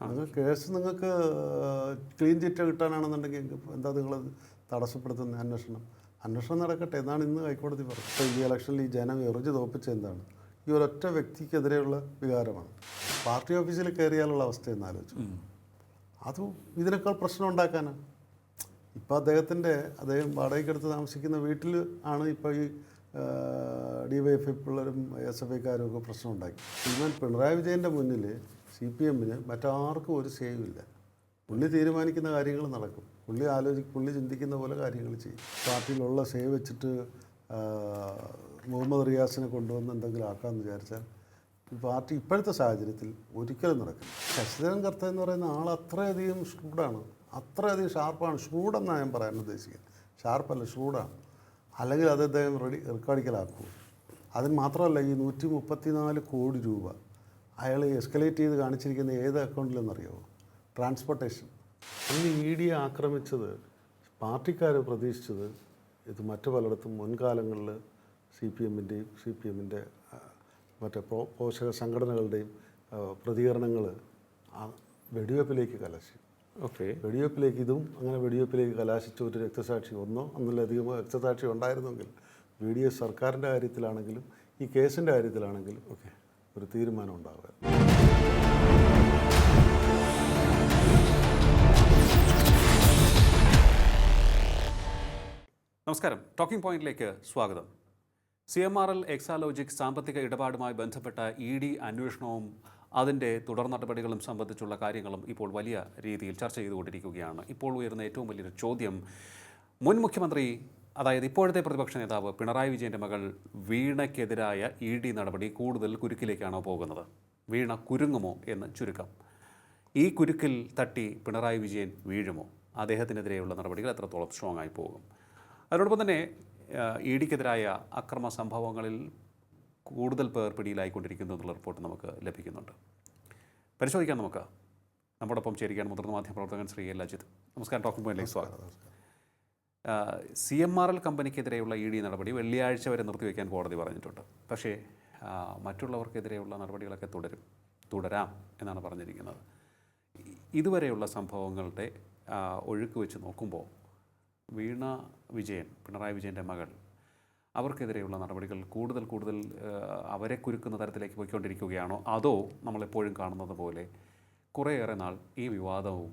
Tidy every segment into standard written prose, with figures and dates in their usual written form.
നിങ്ങൾ കേസ് നിങ്ങൾക്ക് clean chit കിട്ടാനാണെന്നുണ്ടെങ്കിൽ എന്താ നിങ്ങളത് തടസ്സപ്പെടുത്തുന്ന അന്വേഷണം നടക്കട്ടെ എന്നാണ് ഇന്ന് ഹൈക്കോടതി പറഞ്ഞത്. ഇപ്പോൾ ഈ ഇലക്ഷനിൽ ഈ ജനം എറിഞ്ഞ് തോപ്പിച്ച എന്താണ്? ഈ ഒരൊറ്റ വ്യക്തിക്കെതിരെയുള്ള വികാരമാണ്. പാർട്ടി ഓഫീസിൽ കയറിയാലുള്ള അവസ്ഥ എന്ന് ആലോചിച്ചു. അതും ഇതിനേക്കാൾ പ്രശ്നം ഉണ്ടാക്കാനാണ്. ഇപ്പോൾ അദ്ദേഹം വാടകയ്ക്കെടുത്ത് താമസിക്കുന്ന വീട്ടിൽ ആണ് ഇപ്പോൾ ഈ DYFI പിള്ളേരും SFIക്കാരും ഒക്കെ പ്രശ്നം ഉണ്ടാക്കി. ഇവൻ പിണറായി വിജയൻ്റെ മുന്നിൽ CPMന് മറ്റാർക്കും ഒരു സേവില്ല. പുള്ളി തീരുമാനിക്കുന്ന കാര്യങ്ങൾ നടക്കും. പുള്ളി ചിന്തിക്കുന്ന പോലെ കാര്യങ്ങൾ ചെയ്യും. പാർട്ടിയിലുള്ള സേവ് വെച്ചിട്ട് മുഹമ്മദ് റിയാസിനെ കൊണ്ടുവന്ന് എന്തെങ്കിലും ആക്കാമെന്ന് വിചാരിച്ചാൽ പാർട്ടി ഇപ്പോഴത്തെ സാഹചര്യത്തിൽ ഒരിക്കലും നടക്കും. ശശിധരൻ കർത്ത എന്ന് പറയുന്ന ആൾ അത്രയധികം ഷ്രൂഡാണ്, അത്രയധികം ഷാർപ്പാണ്. ഷ്രൂഡെന്നാണ് ഞാൻ പറയാൻ ഉദ്ദേശിക്കുന്നത്. ഷാർപ്പല്ല, ഷ്രൂഡാണ്. അല്ലെങ്കിൽ അത് അദ്ദേഹം റെക്കോർഡിക്കലാക്കും. അതിന് മാത്രമല്ല, ഈ 134 കോടി രൂപ അയാൾ എസ്കലേറ്റ് ചെയ്ത് കാണിച്ചിരിക്കുന്ന ഏത് അക്കൗണ്ടിലെന്നറിയാമോ? ട്രാൻസ്പോർട്ടേഷൻ. അന്ന് ED ആക്രമിച്ചത് പാർട്ടിക്കാർ പ്രതീക്ഷിച്ചത് ഇത് മറ്റു പലയിടത്തും മുൻകാലങ്ങളിൽ CPMൻ്റെ മറ്റേ പോഷക സംഘടനകളുടെയും പ്രതികരണങ്ങൾ വെടിവെപ്പിലേക്ക് കലാശി. വെടിവെപ്പിലേക്ക് ഇതും അങ്ങനെ വെടിവെപ്പിലേക്ക് കലാശിച്ച ഒരു രക്തസാക്ഷി ഒന്നോ ഒന്നിലധികം രക്തസാക്ഷി ഉണ്ടായിരുന്നെങ്കിൽ VDS സർക്കാരിൻ്റെ കാര്യത്തിലാണെങ്കിലും ഈ കേസിൻ്റെ കാര്യത്തിലാണെങ്കിലും ഒരു തീരുമാനം ഉണ്ടാവുക. നമസ്കാരം. ടോക്കിംഗ് പോയിന്റിലേക്ക് സ്വാഗതം. CMRL എക്സാലോജിക് സാമ്പത്തിക ഇടപാടുമായി ബന്ധപ്പെട്ട ED അന്വേഷണവും അതിൻ്റെ തുടർ നടപടികളും സംബന്ധിച്ചുള്ള കാര്യങ്ങളും ഇപ്പോൾ വലിയ രീതിയിൽ ചർച്ച ചെയ്തുകൊണ്ടിരിക്കുകയാണ്. ഇപ്പോൾ ഉയർന്ന ഏറ്റവും വലിയൊരു ചോദ്യം, മുൻ മുഖ്യമന്ത്രി, അതായത് ഇപ്പോഴത്തെ പ്രതിപക്ഷ നേതാവ് പിണറായി വിജയൻ്റെ മകൾ വീണയ്ക്കെതിരായ ED നടപടി കൂടുതൽ കുരുക്കിലേക്കാണോ പോകുന്നത്? വീണ കുരുങ്ങുമോ എന്ന് ചുരുക്കം. ഈ കുരുക്കിൽ തട്ടി പിണറായി വിജയൻ വീഴുമോ? അദ്ദേഹത്തിനെതിരെയുള്ള നടപടികൾ എത്രത്തോളം സ്ട്രോങ് ആയി പോകും? അതോടൊപ്പം തന്നെ EDക്കെതിരായ അക്രമ സംഭവങ്ങളിൽ കൂടുതൽ പേർ പിടിയിലായിക്കൊണ്ടിരിക്കുന്നു എന്നുള്ള റിപ്പോർട്ട് നമുക്ക് ലഭിക്കുന്നുണ്ട്. പരിശോധിക്കാൻ നമുക്ക്. നമ്മോടൊപ്പം ചേരുകയാണ് മുതിർന്ന മാധ്യമപ്രവർത്തകൻ ശ്രീ എൽ അജിത്. നമസ്കാരം. ടോക്കിംഗ് പോയിന്റിലേക്ക് സ്വാഗതം. CMRL കമ്പനിക്കെതിരെയുള്ള ED നടപടി വെള്ളിയാഴ്ച വരെ നിർത്തിവെക്കാൻ കോടതി പറഞ്ഞിട്ടുണ്ട്. പക്ഷേ മറ്റുള്ളവർക്കെതിരെയുള്ള നടപടികളൊക്കെ തുടരാം എന്നാണ് പറഞ്ഞിരിക്കുന്നത്. ഇതുവരെയുള്ള സംഭവങ്ങളുടെ ഒഴുക്ക് വെച്ച് നോക്കുമ്പോൾ വീണ വിജയൻ, പിണറായി വിജയൻ്റെ മകൾ, അവർക്കെതിരെയുള്ള നടപടികൾ കൂടുതൽ അവരെ കുരുക്കുന്ന തരത്തിലേക്ക് പോയിക്കൊണ്ടിരിക്കുകയാണോ? അതോ നമ്മളെപ്പോഴും കാണുന്നത് പോലെ കുറേയേറെ നാൾ ഈ വിവാദവും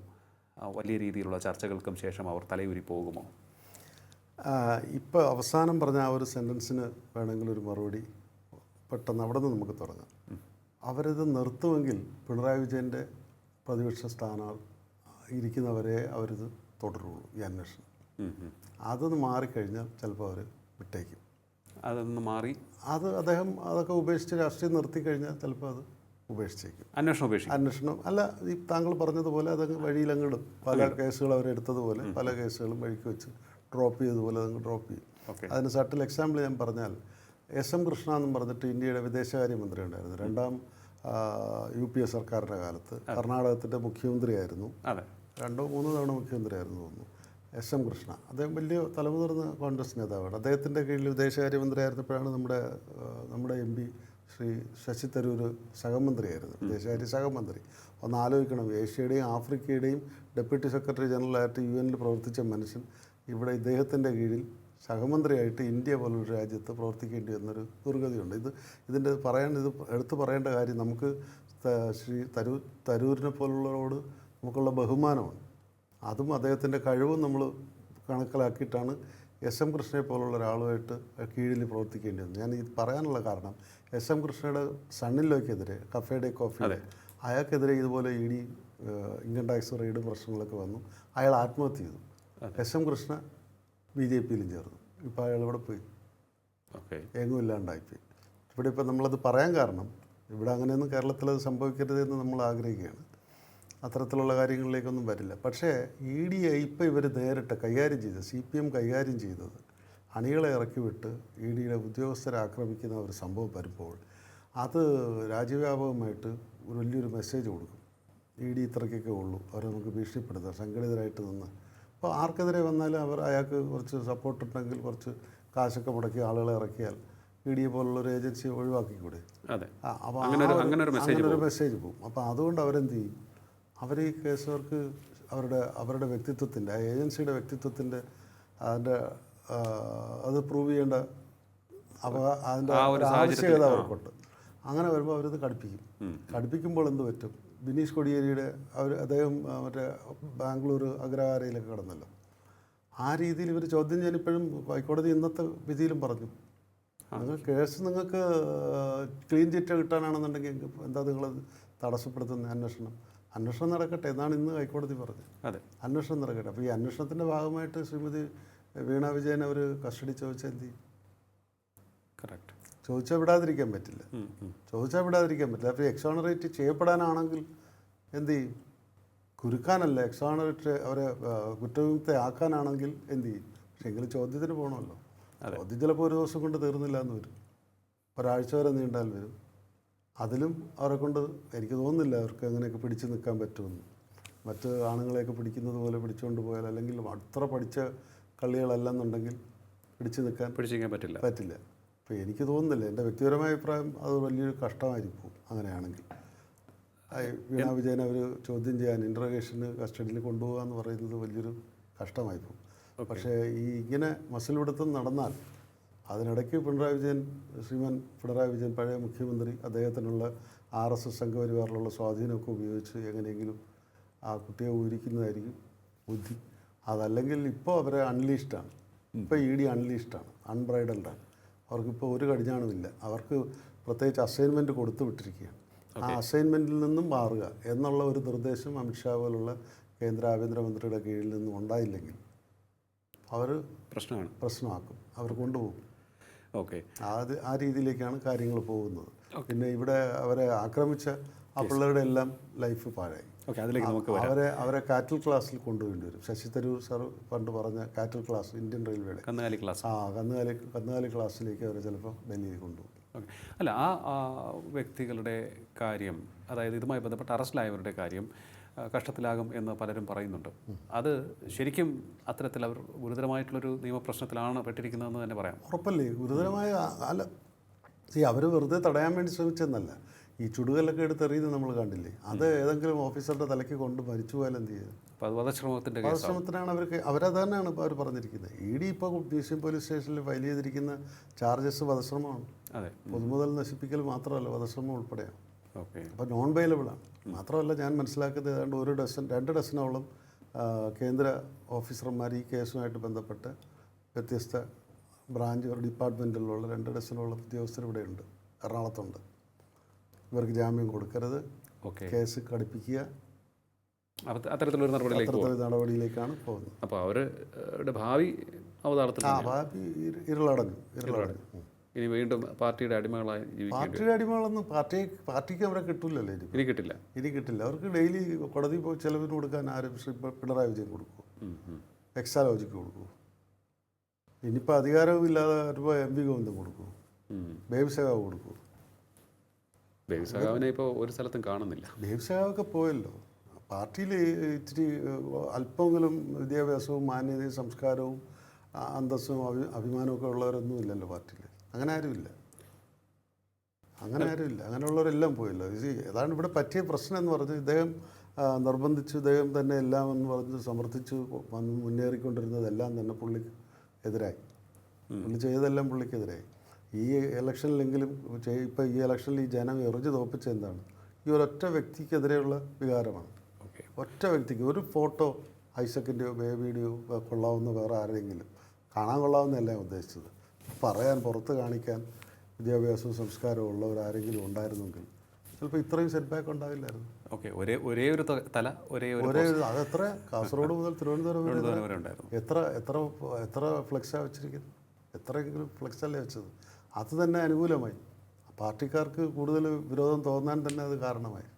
വലിയ രീതിയിലുള്ള ചർച്ചകൾക്കും ശേഷം അവർ തലയൂരി പോകുമോ? ഇപ്പോൾ അവസാനം പറഞ്ഞ ആ ഒരു സെൻറ്റൻസിന് വേണമെങ്കിൽ ഒരു മറുപടി പെട്ടെന്ന് അവിടെ നിന്ന് നമുക്ക് തുടങ്ങാം. അവരിത് നിർത്തുമെങ്കിൽ പിണറായി വിജയൻ്റെ പ്രതിപക്ഷ സ്ഥാനം ഇരിക്കുന്നവരെ അവരിത് തുടരുള്ളൂ, ഈ അന്വേഷണം. അതൊന്ന് മാറിക്കഴിഞ്ഞാൽ ചിലപ്പോൾ അവർ വിട്ടേക്കും. അതൊന്ന് മാറി അദ്ദേഹം അതൊക്കെ ഉപേക്ഷിച്ച് രാഷ്ട്രീയം നിർത്തിക്കഴിഞ്ഞാൽ ചിലപ്പോൾ അത് ഉപേക്ഷിച്ചേക്കും. അന്വേഷണം അല്ല, ഈ താങ്കൾ പറഞ്ഞതുപോലെ അതങ്ങ് വഴിയിലങ്ങിടും. പല കേസുകൾ അവരെടുത്തതുപോലെ പല കേസുകളും വഴിക്ക് വെച്ച് ഡ്രോപ്പ് ചെയ്തതുപോലെ അതങ്ങ് ഡ്രോപ്പ് ചെയ്യും. അതിന് സട്ടിൽ എക്സാമ്പിൾ ഞാൻ പറഞ്ഞാൽ, SM കൃഷ്ണ എന്നും പറഞ്ഞിട്ട് ഇന്ത്യയുടെ വിദേശകാര്യമന്ത്രി ഉണ്ടായിരുന്നു. രണ്ടാം UPA സർക്കാരിൻ്റെ കാലത്ത് കർണാടകത്തിൻ്റെ മുഖ്യമന്ത്രിയായിരുന്നു. 2-3 തവണ മുഖ്യമന്ത്രിയായിരുന്നു തോന്നുന്നു. SM കൃഷ്ണ. അദ്ദേഹം വലിയ തലമുതിർന്ന കോൺഗ്രസ് നേതാവാണ്. അദ്ദേഹത്തിൻ്റെ കീഴിൽ വിദേശകാര്യമന്ത്രിയായിരുന്നപ്പോഴാണ് നമ്മുടെ MP ശ്രീ ശശി തരൂർ സഹമന്ത്രിയായിരുന്നു, വിദേശകാര്യ സഹമന്ത്രി. ഒന്ന് ആലോചിക്കണം, ഏഷ്യയുടെയും ആഫ്രിക്കയുടെയും ഡെപ്യൂട്ടി സെക്രട്ടറി ജനറലായിട്ട് UN പ്രവർത്തിച്ച മനുഷ്യൻ ഇവിടെ ഇദ്ദേഹത്തിൻ്റെ കീഴിൽ സഹമന്ത്രിയായിട്ട് ഇന്ത്യ പോലൊരു രാജ്യത്ത് പ്രവർത്തിക്കേണ്ടി വന്നൊരു ദുർഗതിയുണ്ട്. ഇത് എടുത്തു പറയേണ്ട കാര്യം, നമുക്ക് ശ്രീ തരൂരിനെ പോലുള്ളവരോട് നമുക്കുള്ള ബഹുമാനമാണ്. അതും അദ്ദേഹത്തിൻ്റെ കഴിവും നമ്മൾ കണക്കിലാക്കിയിട്ടാണ് SM കൃഷ്ണയെ പോലുള്ള ഒരാളുമായിട്ട് കീഴിൽ പ്രവർത്തിക്കേണ്ടി വന്നത്. ഞാൻ ഇത് പറയാനുള്ള കാരണം, SM കൃഷ്ണയുടെ സണ്ണിലോക്കെതിരെ കഫേ ഡേ കോഫി അയാൾക്കെതിരെ ഇതുപോലെ ED ഇൻകം ടാക്സ് റെയ്ഡ് പ്രശ്നങ്ങളൊക്കെ വന്നു. അയാൾ ആത്മഹത്യ ചെയ്തു. SM കൃഷ്ണ BJPയിലും ചേർന്നു. ഇപ്പോൾ അയാൾ ഇവിടെ പോയി, എങ്ങും ഇല്ലാണ്ടായിപ്പോയി. ഇവിടെ ഇപ്പം നമ്മളത് പറയാൻ കാരണം, ഇവിടെ അങ്ങനെയൊന്നും കേരളത്തിലത് സംഭവിക്കരുതെന്ന് നമ്മൾ ആഗ്രഹിക്കുകയാണ്. അത്തരത്തിലുള്ള കാര്യങ്ങളിലേക്കൊന്നും വരില്ല. പക്ഷേ ED ഇപ്പോൾ ഇവർ നേരിട്ട് കൈകാര്യം ചെയ്തത്, CPM കൈകാര്യം ചെയ്തത്, അണികളെ ഇറക്കി വിട്ട് EDയുടെ ഉദ്യോഗസ്ഥരെ ആക്രമിക്കുന്ന ഒരു സംഭവം വരുമ്പോൾ അത് രാജ്യവ്യാപകമായിട്ട് ഒരു വലിയൊരു മെസ്സേജ് കൊടുക്കും. ED ഇത്രയ്ക്കൊക്കെ ഉള്ളൂ, അവരെ നമുക്ക് ഭീഷണിപ്പെടുത്താം, സംഘടിതരായിട്ട് നിന്ന്. അപ്പോൾ ആർക്കെതിരെ വന്നാലും അയാൾക്ക് കുറച്ച് സപ്പോർട്ട് ഉണ്ടെങ്കിൽ കുറച്ച് കാശൊക്കെ മുടക്കി ആളുകളെ ഇറക്കിയാൽ ED പോലുള്ളൊരു ഏജൻസി ഒഴിവാക്കിക്കൂടെ? അപ്പോൾ അങ്ങനെ ഒരു മെസ്സേജ് പോകും. അപ്പോൾ അതുകൊണ്ട് അവരെന്ത് ചെയ്യും? അവർ ഈ കേസുകാർക്ക് അവരുടെ വ്യക്തിത്വത്തിൻ്റെ, ആ ഏജൻസിയുടെ വ്യക്തിത്വത്തിൻ്റെ അതിൻ്റെ അത് പ്രൂവ് ചെയ്യേണ്ട അതിൻ്റെ ആവശ്യകത അവർക്കുണ്ട്. അങ്ങനെ വരുമ്പോൾ അവരത് കടുപ്പിക്കുമ്പോൾ എന്ത് പറ്റും? ബിനീഷ് കൊടിയേരിയുടെ അദ്ദേഹം മറ്റേ ബാംഗ്ലൂർ അഗ്രഹാരയിലൊക്കെ കിടന്നല്ലോ. ആ രീതിയിൽ ഇവർ ചോദ്യം ചെയ്യാൻ ഇപ്പോഴും ഹൈക്കോടതി ഇന്നത്തെ വിധിയിലും പറഞ്ഞു, കേസ് നിങ്ങൾക്ക് ക്ലീൻ ചിറ്റ് കിട്ടാനാണെന്നുണ്ടെങ്കിൽ എന്താ നിങ്ങളത് തടസ്സപ്പെടുത്തുന്ന അന്വേഷണം നടക്കട്ടെ എന്നാണ് ഇന്ന് ഹൈക്കോടതി പറഞ്ഞത്. അതെ, അന്വേഷണം നടക്കട്ടെ. അപ്പോൾ ഈ അന്വേഷണത്തിൻ്റെ ഭാഗമായിട്ട് ശ്രീമതി വീണ വിജയൻ അവർ കസ്റ്റഡി ചോദിച്ചാൽ എന്ത് ചെയ്യും? കറക്റ്റ്. ചോദിച്ചാൽ വിടാതിരിക്കാൻ പറ്റില്ല. അപ്പോൾ എക്സോണറേറ്റ് ചെയ്യപ്പെടാനാണെങ്കിൽ എന്ത് ചെയ്യും? കുരുക്കാനല്ല, എക്സോണറേറ്റ് അവരെ കുറ്റവിമുക്ത ആക്കാനാണെങ്കിൽ എന്ത് ചെയ്യും? പക്ഷേ എങ്കിലും ചോദ്യത്തിന് പോകണമല്ലോ. ചോദ്യം ചിലപ്പോൾ ഒരു ദിവസം കൊണ്ട് തീർന്നില്ല എന്ന് വരും, ഒരാഴ്ച വരെ നീണ്ടാൽ വരും. അതിലും അവരെ കൊണ്ട് എനിക്ക് തോന്നുന്നില്ല അവർക്ക് അങ്ങനെയൊക്കെ പിടിച്ചു നിൽക്കാൻ പറ്റുമെന്ന്. മറ്റ് ആണുങ്ങളെയൊക്കെ പിടിക്കുന്നത് പോലെ പിടിച്ചുകൊണ്ട് പോയാൽ, അല്ലെങ്കിൽ അത്ര പഠിച്ച കളികളല്ലെന്നുണ്ടെങ്കിൽ പിടിച്ചു നിൽക്കാൻ പറ്റില്ല. അപ്പോൾ എനിക്ക് തോന്നുന്നില്ല, എൻ്റെ വ്യക്തിപരമായ അഭിപ്രായം അത് വലിയൊരു കഷ്ടമായിരിക്കും അങ്ങനെയാണെങ്കിൽ. വീണ വിജയൻ അവർ ചോദ്യം ചെയ്യാൻ ഇൻട്രോഗേഷന് കസ്റ്റഡിയിൽ കൊണ്ടുപോകുക എന്ന് പറയുന്നത് വലിയൊരു കഷ്ടമായിരിക്കും. പക്ഷേ ഇങ്ങനെ മസിൽ പിടുത്തം നടന്നാൽ അതിനിടയ്ക്ക് ശ്രീമാൻ പിണറായി വിജയൻ പഴയ മുഖ്യമന്ത്രി, അദ്ദേഹത്തിനുള്ള RSS സംഘപരിവാറിലുള്ള സ്വാധീനമൊക്കെ ഉപയോഗിച്ച് എങ്ങനെയെങ്കിലും ആ കുട്ടിയെ ഊരിക്കുന്നതായിരിക്കും ബുദ്ധി. അതല്ലെങ്കിൽ ഇപ്പോൾ അവരെ അൺലീഷ്ഡാണ്, ഇപ്പോൾ ED അൺലീഷ്ഡാണ്, അൺബ്രൈഡൽഡാണ്. അവർക്കിപ്പോൾ ഒരു കടിഞ്ഞാണുമില്ല. അവർക്ക് പ്രത്യേകിച്ച് അസൈൻമെൻറ്റ് കൊടുത്തു വിട്ടിരിക്കുകയാണ്. ആ അസൈൻമെൻറ്റിൽ നിന്നും മാറുക എന്നുള്ള ഒരു നിർദ്ദേശം അമിത്ഷാ പോലുള്ള കേന്ദ്ര ആഭ്യന്തരമന്ത്രിയുടെ കീഴിൽ നിന്നും ഉണ്ടായില്ലെങ്കിൽ അവർ പ്രശ്നമാക്കും, അവർ കൊണ്ടുപോകും. ആ രീതിയിലേക്കാണ് കാര്യങ്ങൾ പോകുന്നത്. പിന്നെ ഇവിടെ അവരെ ആക്രമിച്ച ആ പിള്ളേരുടെ എല്ലാം ലൈഫ് പാഴായി. അവരെ കാറ്റൽ ക്ലാസ്സിൽ കൊണ്ടുപോകേണ്ടി വരും. ശശി തരൂർ സാർ പണ്ട് പറഞ്ഞ കാറ്റൽ ക്ലാസ്, ഇന്ത്യൻ റെയിൽവേയുടെ കന്നുകാലി ക്ലാസ്സിലേക്ക് അവരെ ചിലപ്പോൾ ഡൽഹിയിൽ കൊണ്ടുപോകും. അല്ല, ആ വ്യക്തികളുടെ കാര്യം, അതായത് ഇതുമായി ബന്ധപ്പെട്ട് അറസ്റ്റിലായവരുടെ കാര്യം കഷ്ടത്തിലാകും എന്ന് പലരും പറയുന്നുണ്ട്. അത് ശരിക്കും അത്തരത്തിൽ അവർ ഗുരുതരമായിട്ടുള്ളൊരു നിയമപ്രശ്നത്തിലാണ് പെട്ടിരിക്കുന്നതെന്ന് തന്നെ പറയാം. ഉറപ്പല്ലേ? ഗുരുതരമായ അല്ല, അവർ വെറുതെ തടയാൻ വേണ്ടി ശ്രമിച്ചെന്നല്ല. ഈ ചുടുകല്ലൊക്കെ എടുത്തെറിയുന്നത് നമ്മൾ കണ്ടില്ലേ? അത് ഏതെങ്കിലും ഓഫീസറുടെ തലയ്ക്ക് കൊണ്ട് മരിച്ചു പോയാൽ എന്ത് ചെയ്യും? വധശ്രമത്തിനാണ് അവരത് തന്നെയാണ് ഇപ്പോൾ അവർ പറഞ്ഞിരിക്കുന്നത്. ED ഇപ്പോൾ മ്യൂസിയം പോലീസ് സ്റ്റേഷനിൽ ഫയൽ ചെയ്തിരിക്കുന്ന ചാർജസ് വധശ്രമമാണ്. പൊതുമുതൽ നശിപ്പിക്കൽ മാത്രമല്ല, വധശ്രമം ഉൾപ്പെടെയാണ്. അപ്പോൾ നോൺ ബെയിലബിളാണ്. മാത്രമല്ല, ഞാൻ മനസ്സിലാക്കുന്നത് ഏതാണ്ട് 2 ഡസനോളം കേന്ദ്ര ഓഫീസർമാർ ഈ കേസുമായിട്ട് ബന്ധപ്പെട്ട് വ്യത്യസ്ത ബ്രാഞ്ച് ഡിപ്പാർട്ട്മെൻറ്റിലുള്ള 2 ഡസനോളം ഉദ്യോഗസ്ഥർ ഇവിടെയുണ്ട്, എറണാകുളത്തുണ്ട്. ഇവർക്ക് ജാമ്യം കൊടുക്കരുത്, കേസ് കടുപ്പിക്കുക, അത്തരത്തിലൊരു നടപടിയിലേക്കാണ് പോകുന്നത്. അപ്പോൾ അവരുടെ ഭാവി ഭാവി ഇരുളടഞ്ഞു. ഇനി വീണ്ടും പാർട്ടിയുടെ അടിമകളായി അടിമകളൊന്നും പാർട്ടിക്ക് അവരെ കിട്ടില്ലല്ലോ. ഇനി കിട്ടില്ല. അവർക്ക് ഡെയിലി കോടതി പോയി ചെലവിന് കൊടുക്കാൻ ആരും പിണറായി വിജയൻ കൊടുക്കുമോ? എക്സാലോജിക്ക് കൊടുക്കുമോ? ഇനിയിപ്പോൾ അധികാരവും ഇല്ലാതെ വരുമ്പോൾ MP ഗോവിന്ദൻ കൊടുക്കുമോ? ബേബി സഖാവ് കൊടുക്കുമോ? ബേബി സഖാവിനെ ഇപ്പോൾ ഒരു സ്ഥലത്തും കാണുന്നില്ല. ബേബി സഖാവൊക്കെ പോയല്ലോ. പാർട്ടിയിൽ ഇച്ചിരി അല്പമെങ്കിലും വിദ്യാഭ്യാസവും മാന്യതയും സംസ്കാരവും അന്തസ്സും അഭിമാനമൊക്കെ ഉള്ളവരൊന്നും ഇല്ലല്ലോ പാർട്ടിയിൽ. അങ്ങനെ ആരുമില്ല. അങ്ങനെയുള്ളവരെല്ലാം പോയല്ലോ. അതാണ് ഇവിടെ പറ്റിയ പ്രശ്നം എന്ന് പറഞ്ഞ് ഇദ്ദേഹം നിർബന്ധിച്ച് ഇദ്ദേഹം തന്നെ എല്ലാം എന്ന് പറഞ്ഞ് സമർത്ഥിച്ച് മുന്നേറിക്കൊണ്ടിരുന്നതെല്ലാം തന്നെ പുള്ളിക്ക് എതിരായി. പുള്ളി ചെയ്തതെല്ലാം പുള്ളിക്കെതിരായി. ഈ ഇലക്ഷനിലെങ്കിലും ഇപ്പോൾ ഈ ഇലക്ഷനിൽ ഈ ജനം എറിഞ്ഞ് തോപ്പിച്ച എന്താണ്? ഈ ഒരൊറ്റ വ്യക്തിക്കെതിരെയുള്ള വികാരമാണ്. ഒറ്റ വ്യക്തിക്ക് ഒരു ഫോട്ടോ ഐസക്കിൻ്റെയോ ബേബിയുടെയോ കൊള്ളാവുന്ന വേറെ ആരെങ്കിലും കാണാൻ കൊള്ളാവുന്നതല്ല ഞാൻ ഉദ്ദേശിച്ചത്. പറയാൻ, പുറത്ത് കാണിക്കാൻ വിദ്യാഭ്യാസവും സംസ്കാരവും ഉള്ളവരാരെങ്കിലും ഉണ്ടായിരുന്നെങ്കിൽ ചിലപ്പോൾ ഇത്രയും സെറ്റ് ബാക്ക് ഉണ്ടാവില്ലായിരുന്നു. ഒരേ ഒരു തല അതെത്ര കാസർഗോഡ് മുതൽ തിരുവനന്തപുരം വരെ ഉണ്ടായിരുന്നു. എത്ര ഫ്ലെക്സാണ് വെച്ചിരിക്കുന്നത്? എത്രയെങ്കിലും ഫ്ലെക്സല്ലേ വെച്ചത്? അത് തന്നെ അനുകൂലമായി. പാർട്ടിക്കാർക്ക് കൂടുതൽ വിരോധം തോന്നാൻ തന്നെ അത് കാരണമായി.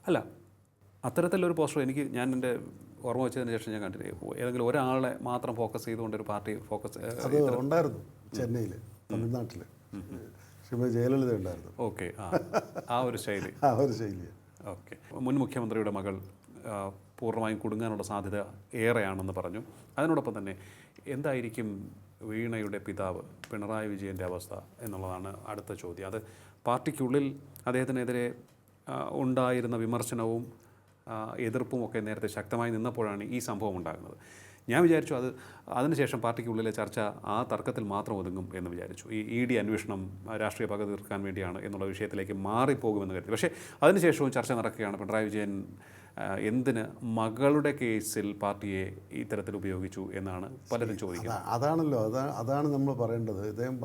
അല്ല, അത്തരത്തിലൊരു പോസ്റ്റർ ഞാൻ എൻ്റെ ഓർമ്മ വെച്ചതിന് ശേഷം ഞാൻ കണ്ടില്ല. ഏതെങ്കിലും ഒരാളെ മാത്രം ഫോക്കസ് ചെയ്തുകൊണ്ടൊരു പാർട്ടി അത് ഉണ്ടായിരുന്നു ചെന്നൈയിൽ, തമിഴ്നാട്ടിൽ ശ്രീമതി ജയലളിത ഉണ്ടായിരുന്നു. ആ ഒരു ശൈലി. മുൻ മുഖ്യമന്ത്രിയുടെ മകൾ പൂർണ്ണമായും കുടുങ്ങാനുള്ള സാധ്യത ഏറെയാണെന്ന് പറഞ്ഞു. അതിനോടൊപ്പം തന്നെ എന്തായിരിക്കും വീണയുടെ പിതാവ് പിണറായി വിജയൻ്റെ അവസ്ഥ എന്നുള്ളതാണ് അടുത്ത ചോദ്യം. അത് പാർട്ടിക്കുള്ളിൽ അദ്ദേഹത്തിനെതിരെ ഉണ്ടായിരുന്ന വിമർശനവും എതിർപ്പും ഒക്കെ നേരത്തെ ശക്തമായി നിന്നപ്പോഴാണ് ഈ സംഭവം ഉണ്ടാകുന്നത്. ഞാൻ വിചാരിച്ചു അതിനുശേഷം പാർട്ടിക്കുള്ളിലെ ചർച്ച ആ തർക്കത്തിൽ മാത്രം ഒതുങ്ങും എന്ന് വിചാരിച്ചു. ഈ ED അന്വേഷണം രാഷ്ട്രീയ പക തീർക്കാൻ വേണ്ടിയാണ് എന്നുള്ള വിഷയത്തിലേക്ക് മാറിപ്പോകുമെന്ന് കരുതി. പക്ഷേ അതിനുശേഷവും ചർച്ച നടക്കുകയാണ്. പിണറായി വിജയൻ എന്തിന് മകളുടെ കേസിൽ പാർട്ടിയെ ഇത്തരത്തിൽ ഉപയോഗിച്ചു എന്നാണ് പലരും ചോദിക്കുന്നത്. അതാണല്ലോ അതാണ് നമ്മൾ പറയേണ്ടത്. ഇദ്ദേഹം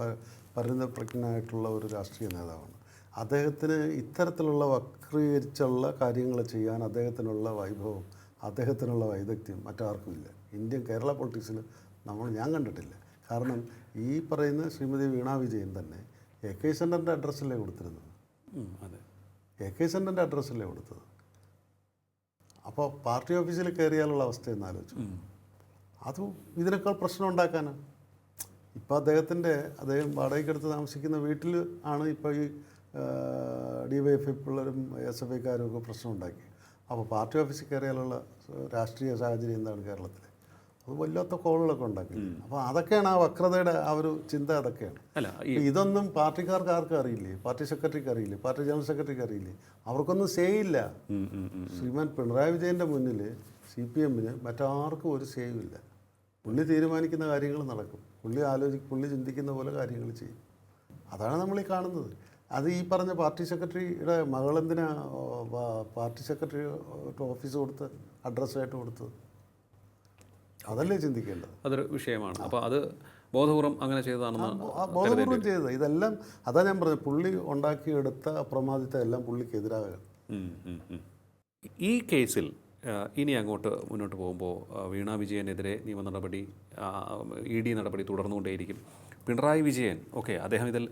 പരിണതപ്രജ്ഞനായിട്ടുള്ള ഒരു രാഷ്ട്രീയ നേതാവാണ്. അദ്ദേഹത്തിന് ഇത്തരത്തിലുള്ള വക്രീകരിച്ചുള്ള കാര്യങ്ങൾ ചെയ്യാൻ അദ്ദേഹത്തിനുള്ള വൈഭവം, അദ്ദേഹത്തിനുള്ള വൈദഗ്ധ്യം മറ്റാർക്കുമില്ല. കേരള പൊളിറ്റിക്സിൽ ഞാൻ കണ്ടിട്ടില്ല. കാരണം ഈ പറയുന്ന ശ്രീമതി വീണ വിജയൻ തന്നെ AK സെൻ്ററിൻ്റെ അഡ്രസ്സല്ലേ കൊടുത്തിരുന്നത്. അതെ, AK സെൻ്ററിൻ്റെ അഡ്രസ്സല്ലേ കൊടുത്തത്. അപ്പോൾ പാർട്ടി ഓഫീസിൽ കയറിയാലുള്ള അവസ്ഥ എന്നാലോചിച്ചു. അത് ഇതിനേക്കാൾ പ്രശ്നം ഉണ്ടാക്കാനാണ്. ഇപ്പോൾ അദ്ദേഹം വാടകയ്ക്കെടുത്ത് താമസിക്കുന്ന വീട്ടിൽ ആണ് ഇപ്പോൾ ഈ DYFI പിള്ളേരും SFIക്കാരും ഒക്കെ പ്രശ്നം ഉണ്ടാക്കി. അപ്പോൾ പാർട്ടി ഓഫീസിൽ കയറിയാലുള്ള രാഷ്ട്രീയ സാഹചര്യം എന്താണ് കേരളത്തിൽ? അത് വല്ലാത്ത കോളുകളൊക്കെ ഉണ്ടാക്കി. അപ്പോൾ അതൊക്കെയാണ് ആ വക്രതയുടെ ആ ഒരു ചിന്ത. അതൊക്കെയാണ്. ഇതൊന്നും പാർട്ടിക്കാർക്ക് ആർക്കും അറിയില്ലേ? പാർട്ടി സെക്രട്ടറിക്ക് അറിയില്ലേ? പാർട്ടി ജനറൽ സെക്രട്ടറിക്ക് അറിയില്ലേ? അവർക്കൊന്നും സേയില്ല. ശ്രീമാൻ പിണറായി വിജയൻ്റെ മുന്നിൽ CPMന് മറ്റാർക്കും ഒരു സേവില്ല. പുള്ളി തീരുമാനിക്കുന്ന കാര്യങ്ങൾ നടക്കും. പുള്ളി ചിന്തിക്കുന്ന പോലെ കാര്യങ്ങൾ ചെയ്യും. അതാണ് നമ്മൾ ഈ കാണുന്നത്. അത് ഈ പറഞ്ഞ പാർട്ടി സെക്രട്ടറിയുടെ മകളെന്തിനാ പാർട്ടി സെക്രട്ടറി ഓഫീസ് കൊടുത്ത് അഡ്രസ്സായിട്ട് കൊടുത്തത്? അതല്ലേ ചിന്തിക്കേണ്ടത്. അതൊരു വിഷയമാണ്. അപ്പോൾ അത് ബോധപൂർവം അങ്ങനെ ചെയ്തതാണെന്ന് ബോധപൂർവം ചെയ്തത്. ഇതെല്ലാം അതാ ഞാൻ പറഞ്ഞത്, പുള്ളി ഉണ്ടാക്കിയെടുത്ത അപ്രമാദിത്വം എല്ലാം പുള്ളിക്കെതിരാകുക. ഈ കേസിൽ ഇനി അങ്ങോട്ട് മുന്നോട്ട് പോകുമ്പോൾ വീണ വിജയനെതിരെ നിയമ നടപടി, ED നടപടി തുടർന്നുകൊണ്ടേയിരിക്കും. പിണറായി വിജയൻ അദ്ദേഹം ഇതിൽ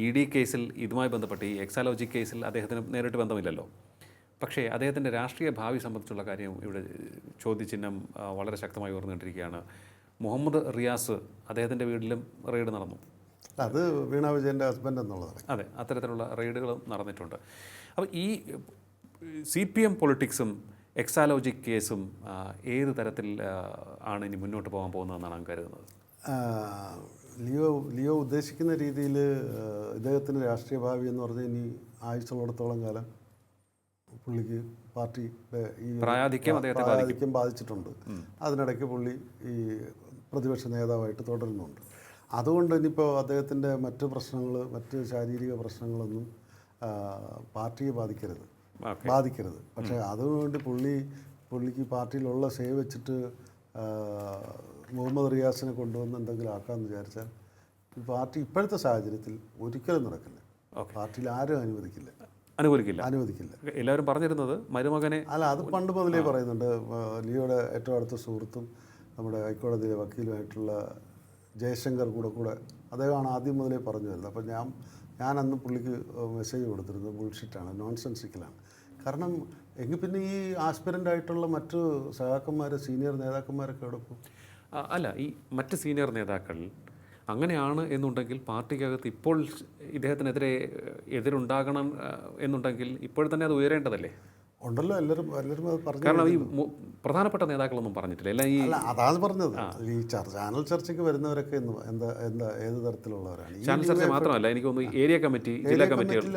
ED കേസിൽ ഇതുമായി ബന്ധപ്പെട്ട് ഈ എക്സാലോജി കേസിൽ അദ്ദേഹത്തിന് നേരിട്ട് ബന്ധമില്ലല്ലോ. പക്ഷേ അദ്ദേഹത്തിൻ്റെ രാഷ്ട്രീയ ഭാവി സംബന്ധിച്ചുള്ള കാര്യം ഇവിടെ ചോദ്യചിഹ്നം വളരെ ശക്തമായി ഉയർന്നുകൊണ്ടിരിക്കുകയാണ്. മുഹമ്മദ് റിയാസ് അദ്ദേഹത്തിൻ്റെ വീട്ടിലും റെയ്ഡ് നടന്നു. അത് വീണ വിജയൻ്റെ ഹസ്ബൻഡ് എന്നുള്ളത്. അതെ, അത്തരത്തിലുള്ള റെയ്ഡുകളും നടന്നിട്ടുണ്ട്. അപ്പോൾ ഈ CPM പൊളിറ്റിക്സും എക്സാലോജി കേസും ഏത് തരത്തിൽ ആണ് ഇനി മുന്നോട്ട് പോകാൻ പോകുന്നതെന്നാണ് ഞാൻ കരുതുന്നത്. ലിയോ ഉദ്ദേശിക്കുന്ന രീതിയിൽ ഇദ്ദേഹത്തിന് രാഷ്ട്രീയ ഭാവി എന്ന് പറഞ്ഞാൽ ഇനി ആയുസ്സുള്ളിടത്തോളം കാലം പുള്ളിക്ക് പാർട്ടിയുടെ ഈ പ്രായാധിക്യം ബാധിച്ചിട്ടുണ്ട്. അതിനിടയ്ക്ക് പുള്ളി ഈ പ്രതിപക്ഷ നേതാവായിട്ട് തുടരുന്നുണ്ട്. അതുകൊണ്ട് ഇനിയിപ്പോൾ അദ്ദേഹത്തിൻ്റെ മറ്റ് ശാരീരിക പ്രശ്നങ്ങളൊന്നും പാർട്ടിയെ ബാധിക്കരുത്. പക്ഷേ അതുകൊണ്ട് പുള്ളിക്ക് പാർട്ടിയിലുള്ള സേവ് വെച്ചിട്ട് മുഹമ്മദ് റിയാസിനെ കൊണ്ടുവന്ന് എന്തെങ്കിലും ആക്കാമെന്ന് വിചാരിച്ചാൽ പാർട്ടി ഇപ്പോഴത്തെ സാഹചര്യത്തിൽ ഒരിക്കലും നടക്കില്ല. പാർട്ടിയിൽ ആരും അനുവദിക്കില്ല. എല്ലാവരും പറഞ്ഞിരുന്നത് മരുമകനെ അത് പണ്ട് മുതലേ പറയുന്നുണ്ട്. ലിയോയുടെ ഏറ്റവും അടുത്ത സുഹൃത്തും നമ്മുടെ ഹൈക്കോടതിയിലെ വക്കീലുമായിട്ടുള്ള ജയശങ്കർ കൂടെ അദ്ദേഹമാണ് ആദ്യം മുതലേ പറഞ്ഞു വരുന്നത്. അപ്പോൾ ഞാൻ അന്ന് പുള്ളിക്ക് മെസ്സേജ് കൊടുത്തിരുന്നത് ബുൾഷിറ്റാണ്, നോൺസെൻസിക്കലാണ്. കാരണം എങ്കിൽ പിന്നെ ഈ ആസ്പിരൻ്റ് ആയിട്ടുള്ള മറ്റു സഹാക്കന്മാർ, സീനിയർ നേതാക്കന്മാരൊക്കെ എവിടെ പോകും? അല്ല, ഈ മറ്റ് സീനിയർ നേതാക്കൾ അങ്ങനെയാണ് എന്നുണ്ടെങ്കിൽ പാർട്ടിക്കകത്ത് ഇപ്പോൾ ഇദ്ദേഹത്തിനെതിരെ എതിരുണ്ടാകണം എന്നുണ്ടെങ്കിൽ ഇപ്പോൾ തന്നെ അത് ഉയരേണ്ടതല്ലേ? ഉണ്ടല്ലോ, എല്ലാവരും അത് പറഞ്ഞു. കാരണം ഈ പ്രധാനപ്പെട്ട നേതാക്കളൊന്നും പറഞ്ഞിട്ടില്ല. എല്ലാം അതാണ് പറഞ്ഞത്. ഈ ചാനൽ ചർച്ചയ്ക്ക് വരുന്നവരൊക്കെ ഏത് തരത്തിലുള്ളവരാണ്? ചാനൽ ചർച്ച മാത്രമല്ല, എനിക്ക് തോന്നുന്നു ഏരിയ കമ്മിറ്റി, ജില്ലാ കമ്മിറ്റികൾ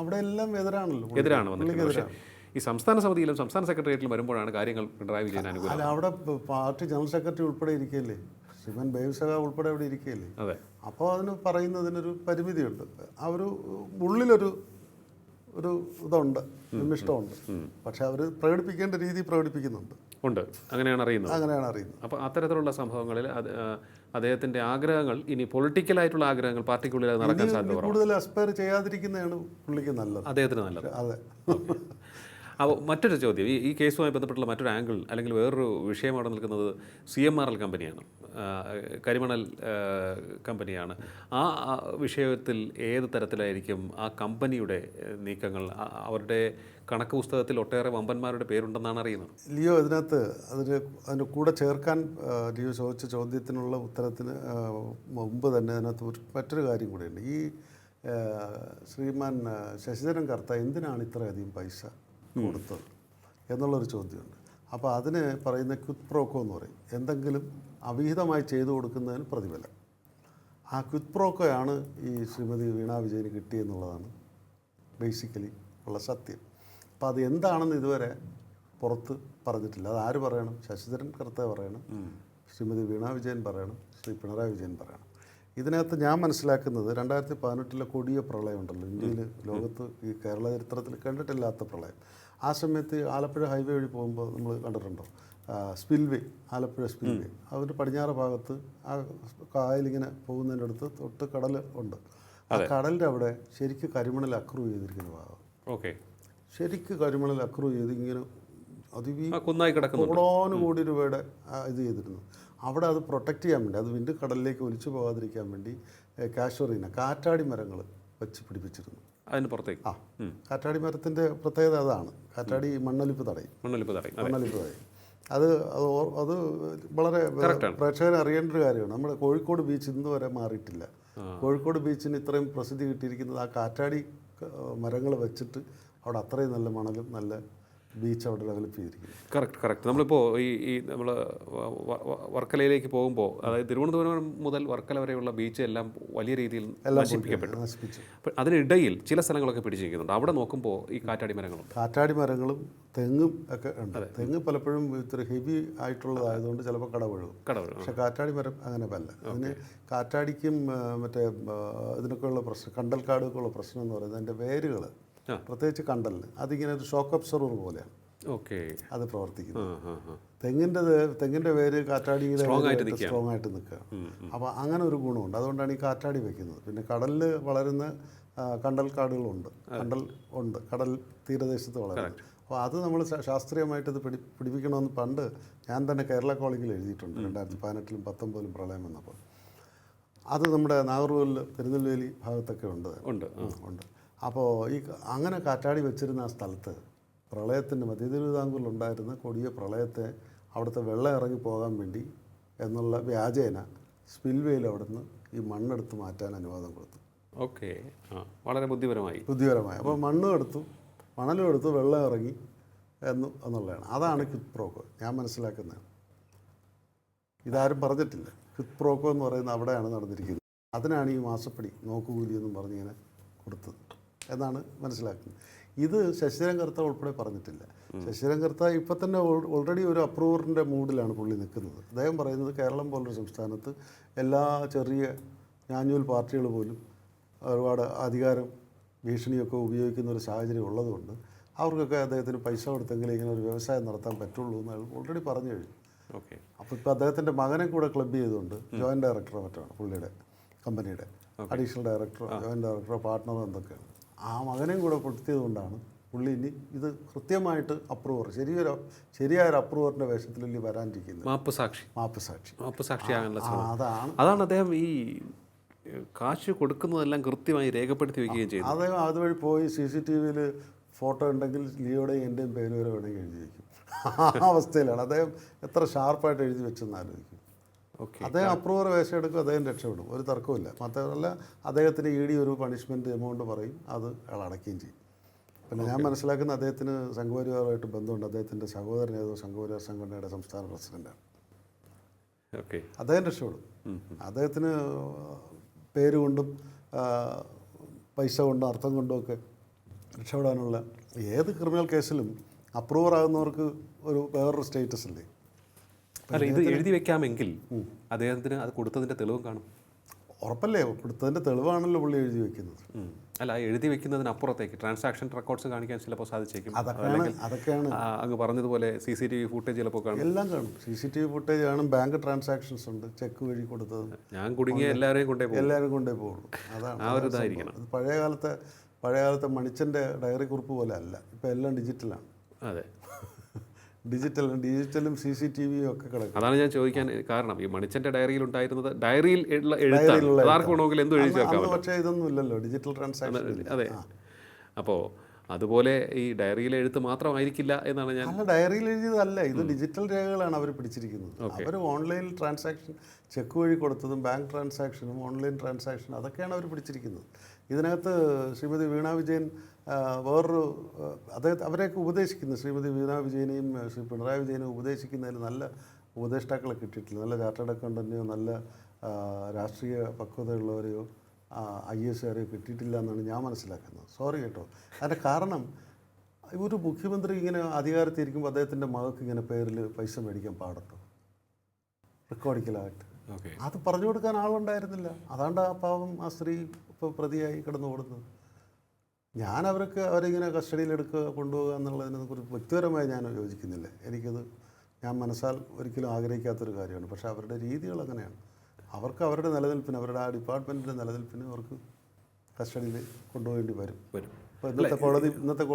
അവിടെ എല്ലാം എതിരാണ് വന്നിട്ടുള്ളത്. പക്ഷേ ഈ സംസ്ഥാന സമിതിയിലും സംസ്ഥാന സെക്രട്ടേറിയറ്റിലും വരുമ്പോഴാണ് കാര്യങ്ങൾ പിണറായി വിജയൻ അനുകൂലം. അവിടെ പാർട്ടി ജനറൽ സെക്രട്ടറി ഉൾപ്പെടെ ഇരിക്കുകയല്ലേ, ശ്രീമാൻ ബേബിസഖ ഉൾപ്പെടെ അവിടെ ഇരിക്കുകയല്ലേ. അതെ. അപ്പോൾ അതിന് പറയുന്നതിനൊരു പരിമിതിയുണ്ട്. ആ ഉള്ളിലൊരു ഇതുണ്ട്, നിമിഷ്ടമുണ്ട്. പക്ഷെ അവർ പ്രകടിപ്പിക്കേണ്ട രീതി പ്രകടിപ്പിക്കുന്നുണ്ട്. അങ്ങനെയാണ് അറിയുന്നത്. അപ്പോൾ അത്തരത്തിലുള്ള സംഭവങ്ങളിൽ അദ്ദേഹത്തിൻ്റെ ആഗ്രഹങ്ങൾ, ഇനി പൊളിറ്റിക്കലായിട്ടുള്ള ആഗ്രഹങ്ങൾ പാർട്ടിക്കുള്ളിൽ നടക്കാൻ സാധ്യത കൂടുതൽ അസ്പയർ ചെയ്യാതിരിക്കുന്നതാണ് പുള്ളിക്ക് നല്ലത്, അദ്ദേഹത്തിന് നല്ലത്. അതെ. അപ്പോൾ മറ്റൊരു ചോദ്യം, ഈ കേസുമായി ബന്ധപ്പെട്ടുള്ള മറ്റൊരു ആംഗിൾ അല്ലെങ്കിൽ വേറൊരു വിഷയം അവിടെ നിൽക്കുന്നത് CMRL കമ്പനിയാണ്, കരിമണൽ കമ്പനിയാണ്. ആ വിഷയത്തിൽ ഏത് തരത്തിലായിരിക്കും ആ കമ്പനിയുടെ നീക്കങ്ങൾ? അവരുടെ കണക്ക് പുസ്തകത്തിൽ ഒട്ടേറെ വമ്പന്മാരുടെ പേരുണ്ടെന്നാണ് അറിയുന്നത്. ലിയോ അതിൻ്റെ കൂടെ ചേർക്കാൻ ലിയോ ചോദിച്ച ചോദ്യത്തിനുള്ള ഉത്തരത്തിന് മുമ്പ് തന്നെ അതിനകത്ത് മറ്റൊരു കാര്യം കൂടെയുണ്ട്. ഈ ശ്രീമാൻ ശശിധരൻ കർത്ത എന്തിനാണ് ഇത്രയധികം പൈസ കൊടുത്തത് എന്നുള്ളൊരു ചോദ്യമുണ്ട്. അപ്പോൾ അതിന് പറയുന്ന ക്വിഡ് പ്രോക്കോ എന്ന് പറയും, എന്തെങ്കിലും അവിഹിതമായി ചെയ്തു കൊടുക്കുന്നതിന് പ്രതിഫലം. ആ ക്വിഡ് പ്രോക്കോയാണ് ഈ ശ്രീമതി വീണ വിജയന് കിട്ടിയെന്നുള്ളതാണ് ബേസിക്കലി ഉള്ള സത്യം. അപ്പോൾ അത് എന്താണെന്ന് ഇതുവരെ പുറത്ത് പറഞ്ഞിട്ടില്ല. അത് ആര് പറയണം? ശശിധരൻ കർത്ത പറയണം, ശ്രീമതി വീണ വിജയൻ പറയണം, ശ്രീ പിണറായി വിജയൻ പറയണം. ഇതിനകത്ത് ഞാൻ മനസ്സിലാക്കുന്നത് 2018 കൊടിയ പ്രളയം ഉണ്ടല്ലോ ഇന്ത്യയിൽ, ലോകത്ത് ഈ കേരള ചരിത്രത്തിൽ കണ്ടിട്ടില്ലാത്ത പ്രളയം. ആ സമയത്ത് ആലപ്പുഴ ഹൈവേ വഴി പോകുമ്പോൾ നമ്മൾ കണ്ടിട്ടുണ്ടോ സ്പിൽവേ, ആലപ്പുഴ സ്പിൽവേ, അതിൻ്റെ പടിഞ്ഞാറ് ഭാഗത്ത് ആ കായലിങ്ങനെ പോകുന്നതിൻ്റെ അടുത്ത് തൊട്ട് കടൽ ഉണ്ട്. ആ കടലിൻ്റെ അവിടെ ശരിക്കും കരിമണൽ അക്രൂ ചെയ്തിരിക്കുന്ന ഭാഗം. ഓക്കെ, ശരിക്കും കരിമണൽ അക്രൂ ചെയ്ത് ഇങ്ങനെ കുന്നായി കിടക്കുന്നു. കോടി രൂപയുടെ ഇത് ചെയ്തിരുന്നു. അവിടെ അത് പ്രൊട്ടക്റ്റ് ചെയ്യാൻ വേണ്ടി, അത് വീണ്ടും കടലിലേക്ക് ഒലിച്ചു പോകാതിരിക്കാൻ വേണ്ടി കാഷ്വറീന കാറ്റാടി മരങ്ങൾ വെച്ച് പിടിപ്പിച്ചിരുന്നു അതിന് പുറത്തേക്ക്. കാറ്റാടി മരത്തിൻ്റെ പ്രത്യേകത അതാണ്. കാറ്റാടി മണ്ണൊലിപ്പ് തടയും. അത് അത് വളരെ പ്രേക്ഷകരെ അറിയേണ്ട ഒരു കാര്യമാണ്. നമ്മുടെ കോഴിക്കോട് ബീച്ച് ഇന്ന് വരെ മാറിയിട്ടില്ല. കോഴിക്കോട് ബീച്ചിന് ഇത്രയും പ്രസിദ്ധി കിട്ടിയിരിക്കുന്നത് ആ കാറ്റാടി മരങ്ങൾ വെച്ചിട്ട് അവിടെ അത്രയും നല്ല മണലും നല്ല ബീച്ച് അവിടെ ഡെവലപ്പ് ചെയ്തിരിക്കുന്നു. കറക്റ്റ്. നമ്മളിപ്പോൾ ഈ നമ്മൾ വർക്കലയിലേക്ക് പോകുമ്പോൾ, അതായത് തിരുവനന്തപുരം മുതൽ വർക്കല വരെയുള്ള ബീച്ച് എല്ലാം വലിയ രീതിയിൽ നശിപ്പിക്കപ്പെട്ടു. അപ്പം അതിനിടയിൽ ചില സ്ഥലങ്ങളൊക്കെ പിടിച്ചിരിക്കുന്നുണ്ട്. അവിടെ നോക്കുമ്പോൾ ഈ കാറ്റാടി മരങ്ങളും തെങ്ങും ഒക്കെ ഉണ്ട്. തെങ്ങ് പലപ്പോഴും ഇത്ര ഹെവി ആയിട്ടുള്ളതായതുകൊണ്ട് ചിലപ്പോൾ കടവഴുകും. പക്ഷെ കാറ്റാടി മരം അങ്ങനെ അല്ല. അതിന് കാറ്റാടിക്കും മറ്റേ ഇതിനൊക്കെയുള്ള പ്രശ്നം, കണ്ടൽക്കാടുകളുള്ള പ്രശ്നം എന്ന് പറയുന്നത് അതിൻ്റെ വേരുകൾ, പ്രത്യേകിച്ച് കണ്ടലിന് അതിങ്ങനെ ഒരു ഷോക്ക് അബ്സർവർ പോലെയാണ് അത് പ്രവർത്തിക്കുന്നത്. തെങ്ങിൻ്റെ വേര് കാറ്റാടിയുടെ സ്ട്രോങ് ആയിട്ട് നിൽക്കുക. അപ്പോൾ അങ്ങനെ ഒരു ഗുണമുണ്ട്. അതുകൊണ്ടാണ് ഈ കാറ്റാടി വെക്കുന്നത്. പിന്നെ കടലിൽ വളരുന്ന കണ്ടൽ കാടുകളുണ്ട്, കടൽ തീരദേശത്ത് വളരുന്നത്. അപ്പോൾ അത് നമ്മൾ ശാസ്ത്രീയമായിട്ട് ഇത് പിടിപ്പിക്കണമെന്ന് പണ്ട് ഞാൻ തന്നെ കേരള കോളേജിൽ എഴുതിയിട്ടുണ്ട്. 2018-ലും 2019-ലും പ്രളയം വന്നപ്പോൾ. അത് നമ്മുടെ നാഗർകോവിൽ തിരുനെൽവേലി ഭാഗത്തൊക്കെ ഉണ്ട്. അപ്പോൾ ഈ അങ്ങനെ കാറ്റാടി വെച്ചിരുന്ന ആ സ്ഥലത്ത് പ്രളയത്തിൻ്റെ മധ്യ തിരുവിതാംകൂറിലുണ്ടായിരുന്ന കൊടിയ പ്രളയത്തെ അവിടുത്തെ വെള്ളം ഇറങ്ങി പോകാൻ വേണ്ടി എന്നുള്ള വ്യാജേന സ്പിൽവേയിൽ അവിടുന്ന് ഈ മണ്ണെടുത്ത് മാറ്റാൻ അനുവാദം കൊടുത്തു. ഓക്കെ, വളരെ ബുദ്ധിപരമായി. അപ്പോൾ മണ്ണും എടുത്തു, മണലും എടുത്തു, വെള്ളം ഇറങ്ങി എന്നുള്ളതാണ്. അതാണ് ക്വിഡ് പ്രോക്കോ ഞാൻ മനസ്സിലാക്കുന്നത്. ഇതാരും പറഞ്ഞിട്ടില്ല. ക്വിഡ് പ്രോക്കോ എന്ന് പറയുന്നത് അവിടെയാണ് നടന്നിരിക്കുന്നത്. അതിനാണ് ഈ മാസപ്പടി നോക്കുകൂലി എന്നും പറഞ്ഞിങ്ങനെ കൊടുത്തത് എന്നാണ് മനസ്സിലാക്കുന്നത്. ഇത് ശശിധരൻ കർത്ത ഉൾപ്പെടെ പറഞ്ഞിട്ടില്ല. ശശിധരൻ കർത്ത ഇപ്പം തന്നെ ഓൾറെഡി ഒരു അപ്രൂവറിൻ്റെ മൂഡിലാണ് പുള്ളി നിൽക്കുന്നത്. അദ്ദേഹം പറയുന്നത് കേരളം പോലൊരു സംസ്ഥാനത്ത് എല്ലാ ചെറിയ ഞാഞ്ഞൂൽ പാർട്ടികൾ പോലും ഒരുപാട് അധികാരം ഭീഷണിയൊക്കെ ഉപയോഗിക്കുന്ന ഒരു സാഹചര്യം ഉള്ളതുകൊണ്ട് അവർക്കൊക്കെ അദ്ദേഹത്തിന് പൈസ കൊടുത്തെങ്കിലും ഇങ്ങനെ ഒരു വ്യവസായം നടത്താൻ പറ്റുള്ളൂ എന്ന് ഓൾറെഡി പറഞ്ഞു കഴിഞ്ഞു. അപ്പോൾ ഇപ്പോൾ അദ്ദേഹത്തിൻ്റെ മകനെ കൂടെ ക്ലബ് ചെയ്തുകൊണ്ട് ജോയിൻറ്റ് ഡയറക്ടറോ മറ്റാണ് പുള്ളിയുടെ കമ്പനിയുടെ അഡീഷണൽ ഡയറക്ടറോ ജോയിൻറ്റ് ഡയറക്ടറോ പാർട്ട്ണറോ എന്തൊക്കെയാണ്. ആ മകനെയും കൂടെ കൊടുത്തിയതുകൊണ്ടാണ് പുള്ളി ഇനി ഇത് കൃത്യമായിട്ട് അപ്രൂവർ, ശരിയായൊരു അപ്രൂവറിൻ്റെ വേഷത്തിൽ ഇനി വരാനിരിക്കുന്നത്. അതാണ് അദ്ദേഹം ഈ കാശ് കൊടുക്കുന്നതെല്ലാം കൃത്യമായി രേഖപ്പെടുത്തി വയ്ക്കുകയും ചെയ്തു. അദ്ദേഹം അതുവഴി പോയി CCTVയിൽ ഫോട്ടോ ഉണ്ടെങ്കിൽ ലിയോയുടെയും എൻ്റെയും പേര് വരെ വേണമെങ്കിൽ എഴുതി വയ്ക്കും. ആ അവസ്ഥയിലാണ് അദ്ദേഹം. എത്ര ഷാർപ്പായിട്ട് എഴുതി വെച്ചെന്ന് ആലോചിക്കും. അദ്ദേഹം അപ്രൂവർ വേഷം എടുക്കും, അദ്ദേഹം രക്ഷപ്പെടും, ഒരു തർക്കമില്ല. മാത്രമല്ല അദ്ദേഹത്തിന് ED ഒരു പണിഷ്മെൻറ്റ് എമൗണ്ട് പറയും, അത് അയാൾ അടയ്ക്കുകയും ചെയ്യും. പിന്നെ ഞാൻ മനസ്സിലാക്കുന്ന അദ്ദേഹത്തിന് സംഘപരിവാറുമായിട്ട് ബന്ധമുണ്ട്. അദ്ദേഹത്തിൻ്റെ സഹോദരൻ ഏതോ സംഘപരിവാർ സംഘടനയുടെ സംസ്ഥാന പ്രസിഡൻ്റാണ്. അദ്ദേഹം രക്ഷപ്പെടും. അദ്ദേഹത്തിന് പേര് കൊണ്ടും പൈസ കൊണ്ടും അർത്ഥം കൊണ്ടുമൊക്കെ രക്ഷപ്പെടാനുള്ള ഏത് ക്രിമിനൽ കേസിലും അപ്രൂവർ ആകുന്നവർക്ക് ഒരു വേറൊരു സ്റ്റേറ്റസ് അല്ലേ. അല്ല, ഇത് എഴുതി വെക്കാമെങ്കിൽ അദ്ദേഹത്തിന് അത് കൊടുത്തതിൻ്റെ തെളിവും കാണും. ഉറപ്പല്ലേ, കൊടുത്തതിൻ്റെ തെളിവാണല്ലോ പുള്ളി എഴുതി വെക്കുന്നത്. അല്ല, എഴുതി വെക്കുന്നതിനപ്പുറത്തേക്ക് ട്രാൻസാക്ഷൻ റെക്കോർഡ്സ് കാണിക്കാൻ ചിലപ്പോൾ സാധിച്ചേക്കും. അതൊക്കെയാണ് അങ്ങ് പറഞ്ഞതുപോലെ CCTV ഫുട്ടേജ് ചിലപ്പോൾ കാണും. എല്ലാം കാണും. CCTV ഫുട്ടേജ് കാണും. ബാങ്ക് ട്രാൻസാക്ഷൻസ് ഉണ്ട്, ചെക്ക് വഴി കൊടുത്തത്. ഞാൻ കുടുങ്ങിയ എല്ലാവരും കൊണ്ടേ പോകുള്ളൂ. അതാണ് ആ ഒരു ഇതായിരിക്കണം. അത് പഴയകാലത്തെ മണിച്ചൻ്റെ ഡയറി കുറിപ്പ് പോലെ അല്ല. ഇപ്പം എല്ലാം ഡിജിറ്റലാണ്. അതെ, ഡിജിറ്റലും CCTVയും ഒക്കെ കിടക്കും. അതാണ് ഞാൻ ചോദിക്കാൻ കാരണം. ഈ മണിച്ചൻ്റെ ഡയറിയിൽ ഉണ്ടായിരുന്നത് ഡയറിയിൽ ആർക്ക് വേണമെങ്കിൽ എന്ത് എഴുതി ചേർക്കാം. പക്ഷേ ഇതൊന്നും ഇല്ലല്ലോ, ഡിജിറ്റൽ ട്രാൻസാക്ഷൻ. അതെ, അപ്പോൾ അതുപോലെ ഈ ഡയറിയിൽ എഴുത്ത് മാത്രമായിരിക്കില്ല എന്നാണ് ഞാൻ. അല്ല, ഡയറിയിൽ എഴുതിയതല്ല, ഇത് ഡിജിറ്റൽ രേഖകളാണ് അവർ പിടിച്ചിരിക്കുന്നത്. അവർ ഓൺലൈൻ ട്രാൻസാക്ഷൻ, ചെക്ക് വഴി കൊടുത്തതും ബാങ്ക് ട്രാൻസാക്ഷനും ഓൺലൈൻ ട്രാൻസാക്ഷൻ അതൊക്കെയാണ് അവർ പിടിച്ചിരിക്കുന്നത്. ഇതിനകത്ത് ശ്രീമതി വീണ വിജയൻ വേറൊരു അവരെയൊക്കെ ഉപദേശിക്കുന്നു. ശ്രീമതി വീണ വിജയനെയും ശ്രീ പിണറായി വിജയനെയും ഉപദേശിക്കുന്നതിൽ നല്ല ഉപദേഷ്ടാക്കളെ കിട്ടിയിട്ടില്ല. നല്ല ചാർട്ടേഡ് അക്കൗണ്ടൻ്റെയോ നല്ല രാഷ്ട്രീയ പക്വതയുള്ളവരെയോ IAS കാരെയോ കിട്ടിയിട്ടില്ല എന്നാണ് ഞാൻ മനസ്സിലാക്കുന്നത്. സോറി കേട്ടോ. അതിൻ്റെ കാരണം ഒരു മുഖ്യമന്ത്രി ഇങ്ങനെ അധികാരത്തിൽ ഇരിക്കുമ്പോൾ അദ്ദേഹത്തിൻ്റെ മകൾക്ക് ഇങ്ങനെ പേരിൽ പൈസ മേടിക്കാൻ പാടുണ്ടോ റെക്കോർഡിക്കലായിട്ട്? ഓക്കെ. അത് പറഞ്ഞു കൊടുക്കാൻ ആളുണ്ടായിരുന്നില്ല. അതാണ്ട് ആ പാവം ആ സ്ത്രീ ഇപ്പോൾ പ്രതിയായി കിടന്നു ഓടുന്നത്. ഞാൻ അവരിങ്ങനെ കസ്റ്റഡിയിലെടുക്കുക കൊണ്ടുപോകുക എന്നുള്ളതിനെക്കുറിച്ച് വ്യക്തിപരമായി ഞാൻ യോജിക്കുന്നില്ല. എനിക്കത് ഞാൻ മനസ്സാൽ ഒരിക്കലും ആഗ്രഹിക്കാത്തൊരു കാര്യമാണ്. പക്ഷേ അവരുടെ രീതികൾ അങ്ങനെയാണ്. അവർക്ക് അവരുടെ നിലനിൽപ്പിന്, അവരുടെ ആ ഡിപ്പാർട്ട്മെൻറ്റിൻ്റെ നിലനിൽപ്പിന് അവർക്ക് കസ്റ്റഡിയിൽ കൊണ്ടുപോകേണ്ടി വരും. ഇപ്പോൾ ഇന്നത്തെ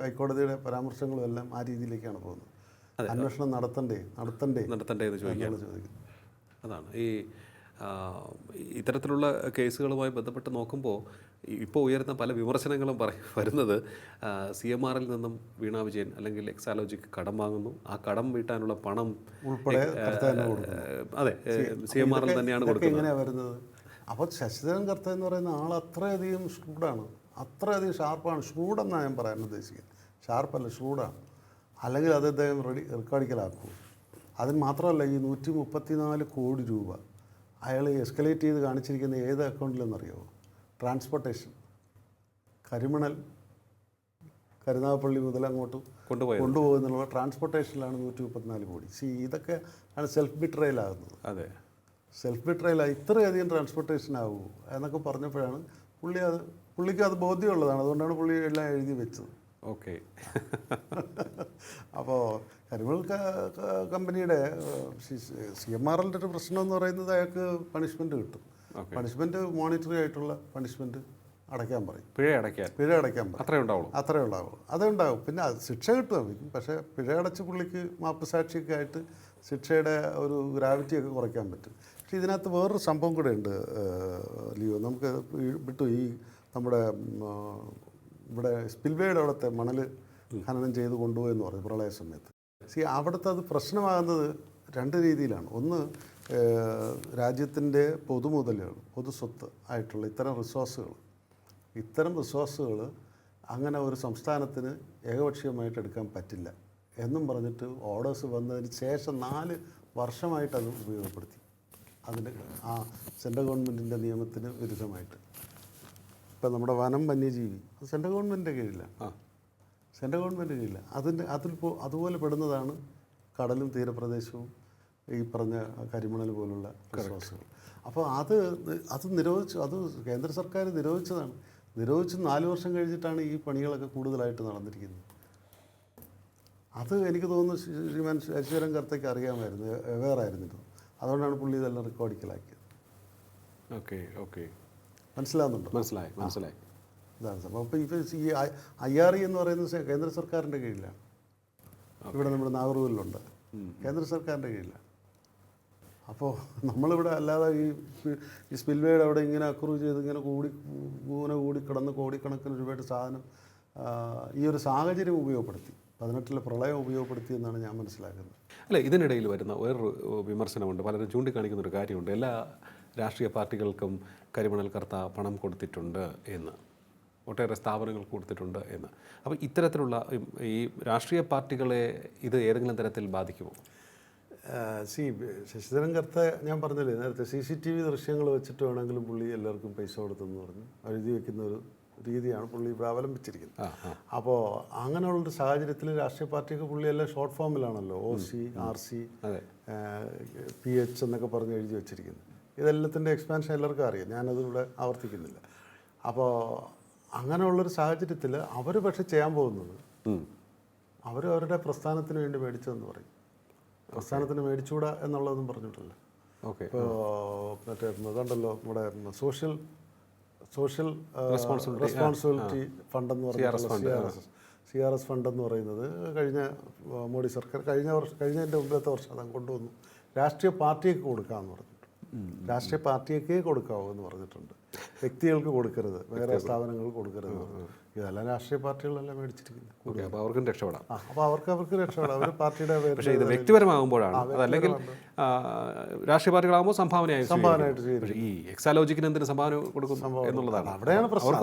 ഹൈക്കോടതിയുടെ പരാമർശങ്ങളും എല്ലാം ആ രീതിയിലേക്കാണ് പോകുന്നത്. അന്വേഷണം നടത്തണ്ടേ എന്ന് ചോദിക്കുന്നത് അതാണ്. ഇത്തരത്തിലുള്ള കേസുകളുമായി ബന്ധപ്പെട്ട് നോക്കുമ്പോൾ ഇപ്പോൾ ഉയരുന്ന പല വിമർശനങ്ങളും വരുന്നത് CMRൽ നിന്നും വീണ വിജയൻ അല്ലെങ്കിൽ എക്സാലോജിക്ക് കടം വാങ്ങുന്നു, ആ കടം വീട്ടാനുള്ള പണം ഉൾപ്പെടെ അതെ CMRൽ തന്നെയാണ് കൊടുക്കുന്നത്. എങ്ങനെയാണ് വരുന്നത്? അപ്പോൾ ശശിധരൻ കർത്ത എന്ന് പറയുന്ന ആൾ അത്രയധികം ഷൂഡാണ്, അത്രയധികം ഷാർപ്പാണ്. ഷൂഡെന്നാണ് ഞാൻ പറയാൻ ഉദ്ദേശിക്കുന്നത്. ഷാർപ്പല്ല, ഷൂഡാണ്. അല്ലെങ്കിൽ അത് അദ്ദേഹം റെക്കോർഡിക്കലാക്കും. അതിന് മാത്രമല്ല, ഈ 134 കോടി രൂപ അയാൾ എസ്കലേറ്റ് ചെയ്ത് കാണിച്ചിരിക്കുന്ന ഏത് അക്കൗണ്ടിലെന്നറിയാമോ? ട്രാൻസ്പോർട്ടേഷൻ, കരിമണൽ കരുനാഗപ്പള്ളി മുതൽ അങ്ങോട്ട് കൊണ്ടുപോകുന്നുള്ള ട്രാൻസ്പോർട്ടേഷനിലാണ് 134 കോടി. ഇതൊക്കെ ആണ് സെൽഫ് ബിട്രയലാകുന്നത്. അതെ, സെൽഫ് ബിട്രയലാണ്. ഇത്രയധികം ട്രാൻസ്പോർട്ടേഷൻ ആകുമോ എന്നൊക്കെ പറഞ്ഞപ്പോഴാണ് പുള്ളിക്ക് അത് ബോധ്യമുള്ളതാണ്. അതുകൊണ്ടാണ് പുള്ളി എല്ലാം എഴുതി വെച്ചത്. ഓക്കെ. അപ്പോൾ കരിമണൽ കമ്പനിയുടെ CMRലിൻ്റെ ഒരു പ്രശ്നം എന്ന് പറയുന്നത് അയാൾക്ക് പണിഷ്മെൻറ്റ് കിട്ടും. പണിഷ്മെൻറ്റ് മോണിറ്ററി ആയിട്ടുള്ള പണിഷ്മെൻറ്റ് അടയ്ക്കാൻ പറയും. പിഴ അടയ്ക്കാൻ പറയും. അത്രേ ഉണ്ടാവുള്ളൂ. അതുണ്ടാവും. പിന്നെ ശിക്ഷ കിട്ടുമായിരിക്കും. പക്ഷേ പിഴ അടച്ച് പുള്ളിക്ക് മാപ്പുസാക്ഷിയൊക്കെ ആയിട്ട് ശിക്ഷയുടെ ഒരു ഗ്രാവിറ്റിയൊക്കെ കുറയ്ക്കാൻ പറ്റും. പക്ഷേ ഇതിനകത്ത് വേറൊരു സംഭവം കൂടെ ഉണ്ട് ലിയോ. നമുക്ക് വിട്ടു ഈ നമ്മുടെ ഇവിടെ സ്പിൽവേയുടെ അവിടുത്തെ മണൽ ഖനനം ചെയ്ത് കൊണ്ടുപോയെന്ന് പറഞ്ഞു പ്രളയ സമയത്ത്. അവിടുത്തെ അത് പ്രശ്നമാകുന്നത് രണ്ട് രീതിയിലാണ്. ഒന്ന്, രാജ്യത്തിൻ്റെ പൊതുമുതലുകൾ, പൊതുസ്വത്ത് ആയിട്ടുള്ള ഇത്തരം റിസോഴ്സുകൾ അങ്ങനെ ഒരു സംസ്ഥാനത്തിന് ഏകപക്ഷീയമായിട്ട് എടുക്കാൻ പറ്റില്ല എന്നും പറഞ്ഞിട്ട് ഓർഡേഴ്സ് വന്നതിന് ശേഷം 4 വർഷമായിട്ട് അത് ഉപയോഗപ്പെടുത്തി. അതിൻ്റെ ആ സെൻട്രൽ ഗവൺമെൻറ്റിൻ്റെ നിയമത്തിന് വിരുദ്ധമായിട്ട്. ഇപ്പം നമ്മുടെ വനം വന്യജീവി അത് സെൻട്രൽ ഗവൺമെൻറ്റിൻ്റെ കീഴിലാണ്. അതുപോലെ പെടുന്നതാണ് കടലും തീരപ്രദേശവും ഈ പറഞ്ഞ കരിമണൽ പോലുള്ള റിസോഴ്സുകൾ. അപ്പോൾ അത് നിരോധിച്ചു. അത് കേന്ദ്ര സർക്കാർ നിരോധിച്ചതാണ്. നിരോധിച്ച് 4 വർഷം കഴിഞ്ഞിട്ടാണ് ഈ പണികളൊക്കെ കൂടുതലായിട്ട് നടന്നിരിക്കുന്നത്. അത് എനിക്ക് തോന്നുന്നു ശ്രീമാൻ ശശിധരൻ കർത്തയ്ക്ക് അറിയാമായിരുന്നു, അവെയറായിരുന്നില്ല. അതുകൊണ്ടാണ് പുള്ളി ഇതെല്ലാം റെക്കോർഡിക്കലാക്കിയത്. ഓക്കെ. മനസ്സിലാവുന്നുണ്ടോ? മനസ്സിലായി. ഇതാണ് സംഭവം. അപ്പോൾ ഈ IRE എന്ന് പറയുന്നത് കേന്ദ്ര സർക്കാരിൻ്റെ കീഴിലാണ്. ഇവിടെ നമ്മുടെ നാഗർകോവിലുണ്ട്, കേന്ദ്ര സർക്കാരിൻ്റെ കീഴിലാണ്. അപ്പോൾ നമ്മളിവിടെ അല്ലാതെ ഈ സ്പിൽവേയുടെ അവിടെ ഇങ്ങനെ അക്രൂ ചെയ്ത് ഇങ്ങനെ കൂടി കിടന്ന് കോടിക്കണക്കിന് രൂപയുടെ സാധനം ഈ ഒരു സാഹചര്യം ഉപയോഗപ്പെടുത്തി, 18-ലെ പ്രളയം ഉപയോഗപ്പെടുത്തി എന്നാണ് ഞാൻ മനസ്സിലാക്കുന്നത്. അല്ല, ഇതിനിടയിൽ വരുന്ന വേറൊരു വിമർശനമുണ്ട്. പലരും ചൂണ്ടിക്കാണിക്കുന്നൊരു കാര്യമുണ്ട്. എല്ലാ രാഷ്ട്രീയ പാർട്ടികൾക്കും കരിമണൽ കർത്ത പണം കൊടുത്തിട്ടുണ്ട് എന്ന്, ഒട്ടേറെ സ്ഥാപനങ്ങൾ കൊടുത്തിട്ടുണ്ട് എന്ന്. അപ്പോൾ ഇത്തരത്തിലുള്ള ഈ രാഷ്ട്രീയ പാർട്ടികളെ ഇത് ഏതെങ്കിലും തരത്തിൽ ബാധിക്കുമോ? ശശിധരൻ കർത്ത ഞാൻ പറഞ്ഞില്ലേ നേരത്തെ, CCTV ദൃശ്യങ്ങൾ വെച്ചിട്ട് വേണമെങ്കിലും പുള്ളി എല്ലാവർക്കും പൈസ കൊടുത്തെന്ന് പറഞ്ഞ് എഴുതി വെക്കുന്ന ഒരു രീതിയാണ് പുള്ളി ഇവിടെ അവലംബിച്ചിരിക്കുന്നത്. അപ്പോൾ അങ്ങനെയുള്ളൊരു സാഹചര്യത്തിൽ രാഷ്ട്രീയ പാർട്ടിക്ക് പുള്ളി എല്ലാം ഷോർട്ട് ഫോമിലാണല്ലോ OC, RC, PH എന്നൊക്കെ പറഞ്ഞ് എഴുതി വെച്ചിരിക്കുന്നത്. ഇതെല്ലാത്തിൻ്റെ എക്സ്പാൻഷൻ എല്ലാവർക്കും അറിയാം, ഞാനതിവിടെ ആവർത്തിക്കുന്നില്ല. അപ്പോൾ അങ്ങനെയുള്ളൊരു സാഹചര്യത്തിൽ അവർ പക്ഷെ ചെയ്യാൻ പോകുന്നത് അവരുടെ പ്രസ്ഥാനത്തിന് വേണ്ടി മേടിച്ചതെന്ന് പറയും. പ്രസ്ഥാനത്തിന് മേടിച്ചുകൂടാ എന്നുള്ളതൊന്നും പറഞ്ഞിട്ടില്ല. ഇപ്പോൾ മറ്റേ അതുണ്ടല്ലോ നമ്മുടെ സോഷ്യൽ റെസ്പോൺസിബിലിറ്റി ഫണ്ട് എന്ന് പറയുന്നത്, CRS ഫണ്ട് എന്ന് പറയുന്നത് കഴിഞ്ഞ മോഡി സർക്കാർ കഴിഞ്ഞതിൻ്റെ മുമ്പത്തെ വർഷം അത് കൊണ്ടുവന്നു. രാഷ്ട്രീയ പാർട്ടിയൊക്കെ കൊടുക്കാമെന്ന് പറഞ്ഞിട്ടുണ്ട്. രാഷ്ട്രീയ പാർട്ടിയൊക്കെ കൊടുക്കാവൂ എന്ന് പറഞ്ഞിട്ടുണ്ട്. വ്യക്തികൾക്ക് കൊടുക്കരുത്, വേറെ സ്ഥാപനങ്ങൾക്ക് കൊടുക്കരുത്. ഇതെല്ലാം രാഷ്ട്രീയ പാർട്ടികളെല്ലാം മേടിച്ചിരിക്കുന്നത്. അപ്പോൾ അവർക്കും രക്ഷപ്പെടാം. അപ്പോൾ അവർക്ക് രക്ഷപ്പെടാം. അവർ പാർട്ടിയുടെ പക്ഷേ ഇത് വ്യക്തിപരമാകുമ്പോഴാണ്, അതല്ലെങ്കിൽ രാഷ്ട്രീയ പാർട്ടികളാകുമ്പോൾ സംഭാവനയായിട്ട് ചെയ്യും. ഈ എക്സാലോജിക്കിന് എന്തിന് സംഭാവന കൊടുക്കുന്നു എന്നുള്ളതാണ് അവിടെയാണ് പ്രശ്നം.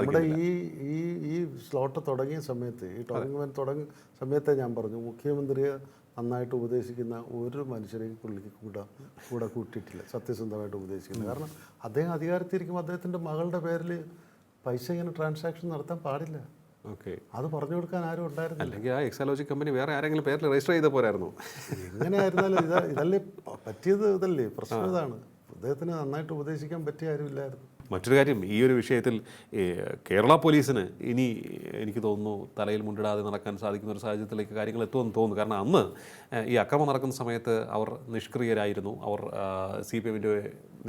നമ്മുടെ ഈ സ്ലോട്ട് തുടങ്ങിയ സമയത്ത്, ഈ ടോർണമെന്റ് തുടങ്ങിയ സമയത്തെ ഞാൻ പറഞ്ഞു, മുഖ്യമന്ത്രിയെ നന്നായിട്ട് ഉപദേശിക്കുന്ന ഒരു മനുഷ്യരെയും പുള്ളിക്ക് കൂടെ കൂട്ടിയിട്ടില്ല, സത്യസന്ധമായിട്ട് ഉപദേശിക്കുന്നത്. കാരണം അദ്ദേഹം അധികാരത്തിരിക്കുമ്പോൾ അദ്ദേഹത്തിൻ്റെ മകളുടെ പേരിൽ പൈസ ഇങ്ങനെ ട്രാൻസാക്ഷൻ നടത്താൻ പാടില്ല. ഓക്കെ, അത് പറഞ്ഞു കൊടുക്കാൻ ആരും ഉണ്ടായിരുന്നില്ല. അല്ലെങ്കിൽ ആ എക്സാലോജിക് കമ്പനി വേറെ ആരെങ്കിലും പേരിൽ രജിസ്റ്റർ ചെയ്ത പോരായിരുന്നു? എങ്ങനെയായിരുന്നാലും ഇതല്ലേ പറ്റിയത്, ഇതല്ലേ പ്രശ്നം. ഇതാണ് അദ്ദേഹത്തിന് നന്നായിട്ട് ഉപദേശിക്കാൻ പറ്റിയ ആരുമില്ലായിരുന്നു. മറ്റൊരു കാര്യം, ഈ ഒരു വിഷയത്തിൽ കേരള പോലീസിന് ഇനി എനിക്ക് തോന്നുന്നു തലയിൽ മുണ്ടിടാതെ നടക്കാൻ സാധിക്കുന്ന ഒരു സാഹചര്യത്തിലേക്ക് കാര്യങ്ങൾ എത്തുമെന്ന് തോന്നുന്നു. കാരണം അന്ന് ഈ അക്രമം നടക്കുന്ന സമയത്ത് അവർ നിഷ്ക്രിയരായിരുന്നു. അവർ CPM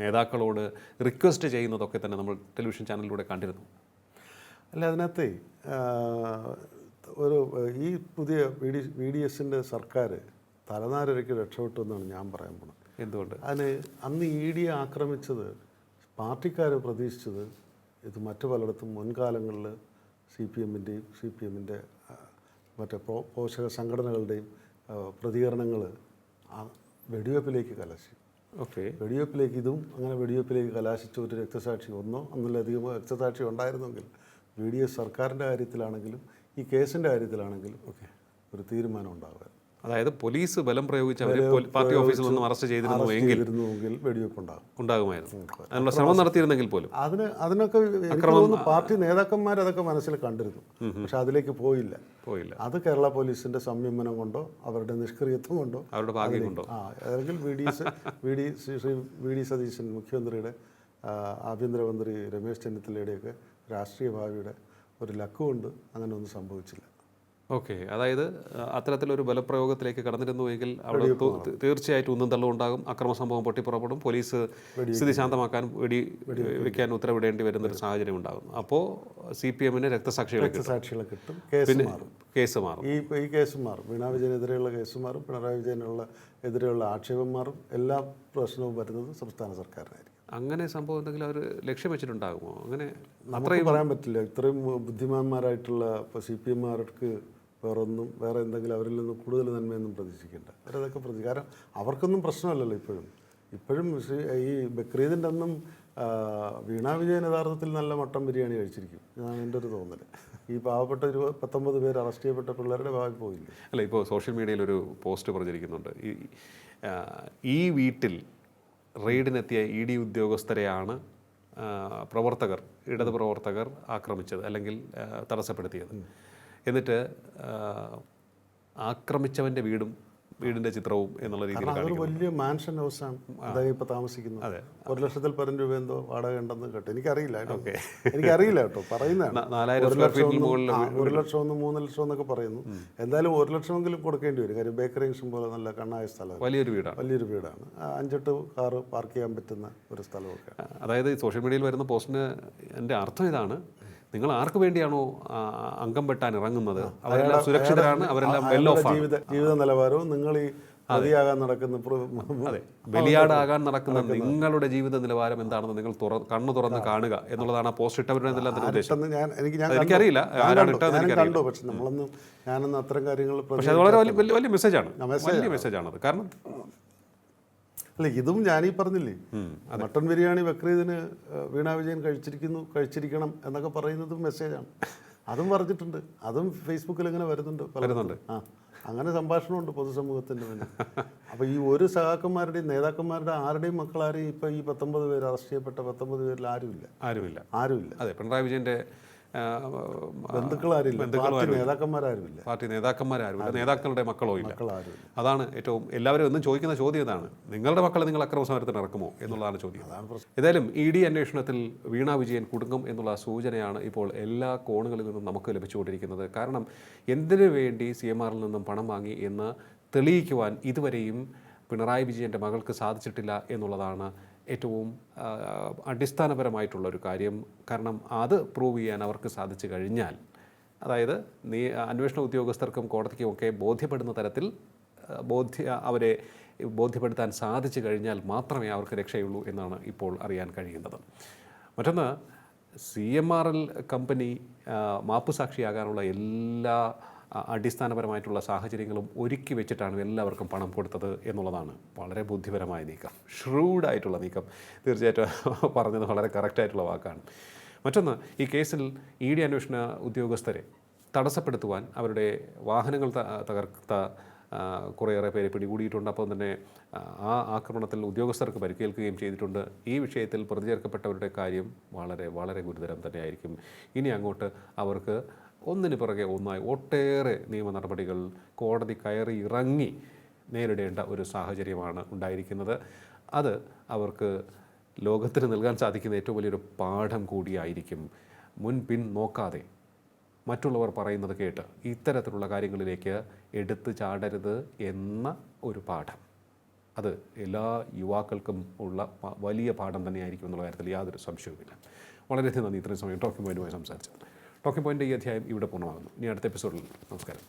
നേതാക്കളോട് റിക്വസ്റ്റ് ചെയ്യുന്നതൊക്കെ തന്നെ നമ്മൾ ടെലിവിഷൻ ചാനലിലൂടെ കണ്ടിരുന്നു. അല്ല, അതിനകത്ത് ഒരു ഈ പുതിയ VDSൻ്റെ സർക്കാർ തലനാരിഴയ്ക്ക് രക്ഷപ്പെട്ടു എന്നാണ് ഞാൻ പറയാൻ പോകുന്നത്. എന്തുകൊണ്ട്? അതിന് അന്ന് ED ആക്രമിച്ചത് പാർട്ടിക്കാർ പ്രതീക്ഷിച്ചത് ഇത് മറ്റു പലയിടത്തും മുൻകാലങ്ങളിൽ CPMൻ്റെ മറ്റേ പോഷക സംഘടനകളുടെയും പ്രതികരണങ്ങൾ വെടിവെപ്പിലേക്ക് കലാശി. ഓക്കെ, വെടിവെപ്പിലേക്ക് ഇതും അങ്ങനെ വെടിവെപ്പിലേക്ക് കലാശിച്ച ഒരു രക്തസാക്ഷി ഒന്നോ ഒന്നിലധികമോ രക്തസാക്ഷി ഉണ്ടായിരുന്നെങ്കിൽ VDS സർക്കാരിൻ്റെ കാര്യത്തിലാണെങ്കിലും ഈ കേസിൻ്റെ കാര്യത്തിലാണെങ്കിലും ഒക്കെ ഒരു തീരുമാനം ഉണ്ടാകുമായിരുന്നു. അതായത് പോലീസ് ബലം പ്രയോഗിച്ച് അവർ പാർട്ടി ഓഫീസിൽ നിന്നും അറസ്റ്റ് ചെയ്തിരുന്നുവെങ്കിൽ വെടിവെപ്പ് ഉണ്ടാകുമായിരുന്നു. അതിനുള്ള ശ്രമം നടത്തിയിരുന്നെങ്കിൽ പോലും അതിനൊക്കെ പാർട്ടി നേതാക്കന്മാർ അതൊക്കെ മനസ്സിൽ കണ്ടിരുന്നു. പക്ഷെ അതിലേക്ക് പോയില്ല. അത് കേരള പോലീസിന്റെ സംയമനം കൊണ്ടോ അവരുടെ നിഷ്ക്രിയത്വം കൊണ്ടോ അവരുടെ ഭാഗ്യം കൊണ്ടോ അല്ലെങ്കിൽ VD സതീശൻ മുഖ്യമന്ത്രിയുടെ ആഭ്യന്തരമന്ത്രി രമേശ് ചെന്നിത്തലയുടെയൊക്കെ രാഷ്ട്രീയ ഭാവിയുടെ ഒരു ലക്ക് കൊണ്ട് അങ്ങനെ ഒന്നും സംഭവിച്ചില്ല. ഓക്കെ, അതായത് അത്തരത്തിലൊരു ബലപ്രയോഗത്തിലേക്ക് കടന്നിരുന്നുവെങ്കിൽ അവിടെ തീർച്ചയായിട്ടും ഒന്നും തള്ളുണ്ടാകും. അക്രമ സംഭവം പൊട്ടിപ്പുറപ്പെടും. പോലീസ് സ്ഥിതി ശാന്തമാക്കാൻ വെക്കാൻ ഉത്തരവിടേണ്ടി വരുന്നൊരു സാഹചര്യം ഉണ്ടാകും. അപ്പോൾ CPMന് രക്തസാക്ഷികളെ കിട്ടും. കേസ് മാറും. ഈ കേസ് മാറും. വീണ വിജയനെതിരെയുള്ള കേസ് മാറും. പിണറായി എതിരെയുള്ള ആക്ഷേപം മാറും. എല്ലാ പ്രശ്നവും വരുന്നത് സംസ്ഥാന സർക്കാരിനായിരിക്കും. അങ്ങനെ സംഭവം എന്തെങ്കിലും അവർ ലക്ഷ്യം വെച്ചിട്ടുണ്ടാകുമോ? അങ്ങനെ നമുക്ക് പറയാൻ പറ്റില്ല. ഇത്രയും ബുദ്ധിമാന്മാരായിട്ടുള്ള ഇപ്പോൾ CPMമാർക്ക് വേറെ എന്തെങ്കിലും അവരിൽ നിന്ന് കൂടുതൽ നന്മയൊന്നും പ്രതീക്ഷിക്കേണ്ട. അവരതൊക്കെ കാരണം അവർക്കൊന്നും പ്രശ്നമല്ലല്ലോ. ഇപ്പോഴും ഈ ബക്രീദിൻ്റെ അന്നും വീണ വിജയൻ യഥാർത്ഥത്തിൽ നല്ല മട്ടൻ ബിരിയാണി കഴിച്ചിരിക്കും എന്നാണ് എൻ്റെ ഒരു തോന്നൽ. ഈ പാവപ്പെട്ട 19 പേര് അറസ്റ്റ് ചെയ്യപ്പെട്ട പിള്ളേരുടെ ഭാവി പോയില്ല. അല്ല, ഇപ്പോൾ സോഷ്യൽ മീഡിയയിൽ ഒരു പോസ്റ്റ് പ്രചരിക്കുന്നുണ്ട്. ഈ വീട്ടിൽ റെയ്ഡിനെത്തിയ ED ഉദ്യോഗസ്ഥരെയാണ് ഇടത് പ്രവർത്തകർ ആക്രമിച്ചത് അല്ലെങ്കിൽ തടസ്സപ്പെടുത്തിയത്. എന്നിട്ട് ആക്രമിച്ചവൻ്റെ വീടിൻ്റെ ചിത്രവും എന്നുള്ള രീതിയിൽ അതൊരു വലിയ മാൻഷൻ ഹൗസാണ് അദ്ദേഹം ഇപ്പോൾ താമസിക്കുന്നത്. 1,00,000 പരം രൂപ എന്തോ വാടക ഉണ്ടെന്ന് കേട്ടോ. എനിക്കറിയില്ല കേട്ടോ, പറയുന്നതാണ്. 4,000 സ്ക്വയർ ഫീറ്റിന് മുകളിൽ 1 ലക്ഷം 3 ലക്ഷം എന്നൊക്കെ പറയുന്നു. എന്തായാലും 1 ലക്ഷമെങ്കിലും കൊടുക്കേണ്ടി വരും. കാര്യം ബേക്കറി ജംഗ്ഷൻ പോലെ നല്ല കണ്ണായ സ്ഥലം, വലിയൊരു വീടാണ്. 5-8 കാറ് പാർക്ക് ചെയ്യാൻ പറ്റുന്ന ഒരു സ്ഥലമൊക്കെ. അതായത് സോഷ്യൽ മീഡിയയിൽ വരുന്ന പോസ്റ്റിന് എൻ്റെ അർത്ഥം ഇതാണ്: നിങ്ങൾ ആർക്ക് വേണ്ടിയാണോ അംഗം വെട്ടാൻ ഇറങ്ങുന്നത് അവരെല്ലാം സുരക്ഷിതരാണ്, അവരെല്ലാം വെൽ ഓഫ് ആണ്. ജീവിത നിലവാരവും നിങ്ങൾ ഈ ബലിയാകാൻ നടക്കുന്ന ബലിയാടാകാൻ നടക്കുന്ന നിങ്ങളുടെ ജീവിത നിലവാരം എന്താണെന്ന് നിങ്ങൾ കണ്ണു തുറന്ന് കാണുക എന്നുള്ളതാണ് ആ പോസ്റ്റ് ഇട്ടവരുടെ ഉദ്ദേശം. എനിക്കറിയില്ല ആരാണ് ഇട്ടതെന്ന് കണ്ടു. പക്ഷെ ഞാനൊന്നും അത്തരം കാര്യങ്ങൾ പക്ഷെ അത് വളരെ വലിയ മെസ്സേജാണത്. കാരണം അല്ല, ഇതും ഞാനീ പറഞ്ഞില്ലേ, മട്ടൻ ബിരിയാണി ബക്രീദിന് വീണ വിജയൻ കഴിച്ചിരിക്കണം എന്നൊക്കെ പറയുന്നതും മെസ്സേജാണ്. അതും പറഞ്ഞിട്ടുണ്ട്. അതും ഫേസ്ബുക്കിൽ ഇങ്ങനെ വരുന്നുണ്ട്. അങ്ങനെ സംഭാഷണമുണ്ട് പൊതുസമൂഹത്തിൻ്റെ മുന്നിൽ. അപ്പോൾ ഈ ഒരു സഹാക്കന്മാരുടെയും നേതാക്കന്മാരുടെ ആരുടെയും മക്കളാരെയും ഇപ്പോൾ ഈ 19 പേര് അറസ്റ്റ് ചെയ്യപ്പെട്ട 19 പേരിൽ ആരുമില്ല. അതെ, പിണറായി വിജയൻ്റെ പാർട്ടി നേതാക്കന്മാരാരുമില്ല, നേതാക്കളുടെ മക്കളോ ഇല്ല. അതാണ് ഏറ്റവും എല്ലാവരും എന്നും ചോദിക്കുന്ന ചോദ്യം. ഇതാണ്: നിങ്ങളുടെ മക്കളെ നിങ്ങൾ അക്രമ സമരത്തിന് ഇറക്കുമോ എന്നുള്ളതാണ് ചോദ്യം. ഏതായാലും ED അന്വേഷണത്തിൽ വീണ വിജയൻ കുടുങ്ങും എന്നുള്ള സൂചനയാണ് ഇപ്പോൾ എല്ലാ കോണുകളിൽ നിന്നും നമുക്ക് ലഭിച്ചുകൊണ്ടിരിക്കുന്നത്. കാരണം എന്തിനു വേണ്ടി CMRൽ നിന്നും പണം വാങ്ങി എന്ന് തെളിയിക്കുവാൻ ഇതുവരെയും പിണറായി വിജയൻ്റെ മകൾക്ക് സാധിച്ചിട്ടില്ല എന്നുള്ളതാണ് ഏറ്റവും അടിസ്ഥാനപരമായിട്ടുള്ളൊരു കാര്യം. കാരണം അത് പ്രൂവ് ചെയ്യാൻ അവർക്ക് സാധിച്ചു കഴിഞ്ഞാൽ, അതായത് അന്വേഷണ ഉദ്യോഗസ്ഥർക്കും കോടതിക്കും ഒക്കെ ബോധ്യപ്പെടുന്ന തരത്തിൽ അവരെ ബോധ്യപ്പെടുത്താൻ സാധിച്ചു കഴിഞ്ഞാൽ മാത്രമേ അവർക്ക് രക്ഷയുള്ളൂ എന്നാണ് ഇപ്പോൾ അറിയാൻ കഴിയുന്നത്. മറ്റൊന്ന്, CMRL കമ്പനി മാപ്പുസാക്ഷിയാകാനുള്ള എല്ലാ അടിസ്ഥാനപരമായിട്ടുള്ള സാഹചര്യങ്ങളും ഒരുക്കി വെച്ചിട്ടാണ് എല്ലാവർക്കും പണം കൊടുത്തത് എന്നുള്ളതാണ് വളരെ ബുദ്ധിപരമായ നീക്കം, ഷ്രൂഡായിട്ടുള്ള നീക്കം. തീർച്ചയായിട്ടും പറഞ്ഞത് വളരെ കറക്റ്റായിട്ടുള്ള വാക്കാണ്. മറ്റൊന്ന്, ഈ കേസിൽ ED അന്വേഷണ ഉദ്യോഗസ്ഥരെ തടസ്സപ്പെടുത്തുവാൻ, അവരുടെ വാഹനങ്ങൾ തകർത്ത കുറേയേറെ പേരെ പിടികൂടിയിട്ടുണ്ട്. അപ്പം തന്നെ ആ ആക്രമണത്തിൽ ഉദ്യോഗസ്ഥർക്ക് പരിക്കേൽക്കുകയും ചെയ്തിട്ടുണ്ട്. ഈ വിഷയത്തിൽ പ്രതി ചേർക്കപ്പെട്ടവരുടെ കാര്യം വളരെ വളരെ ഗുരുതരം തന്നെയായിരിക്കും. ഇനി അങ്ങോട്ട് അവർക്ക് ഒന്നിന് പിറകെ ഒന്നായി ഒട്ടേറെ നിയമ നടപടികൾ കോടതി കയറി ഇറങ്ങി നേരിടേണ്ട ഒരു സാഹചര്യമാണ് ഉണ്ടായിരിക്കുന്നത്. അത് അവർക്ക് ലോകത്തിന് നൽകാൻ സാധിക്കുന്ന ഏറ്റവും വലിയൊരു പാഠം കൂടിയായിരിക്കും. മുൻപിൻ നോക്കാതെ മറ്റുള്ളവർ പറയുന്നത് കേട്ട് ഇത്തരത്തിലുള്ള കാര്യങ്ങളിലേക്ക് എടുത്തു ചാടരുത് എന്ന ഒരു പാഠം, അത് എല്ലാ യുവാക്കൾക്കും ഉള്ള വലിയ പാഠം തന്നെയായിരിക്കും എന്നുള്ള കാര്യത്തിൽ യാതൊരു സംശയവുമില്ല. വളരെയധികം നന്ദി ഇത്രയും സമയം ടോക്കിംഗ് പോയിന്റുമായി സംസാരിച്ചത്. ടോക്കിംഗ് പോയിൻ്റ് ഈ അധ്യായം ഇവിടെ പൂർണ്ണമാകുന്നു. ഇനി അടുത്ത എപ്പിസോഡിൽ നമസ്കാരം.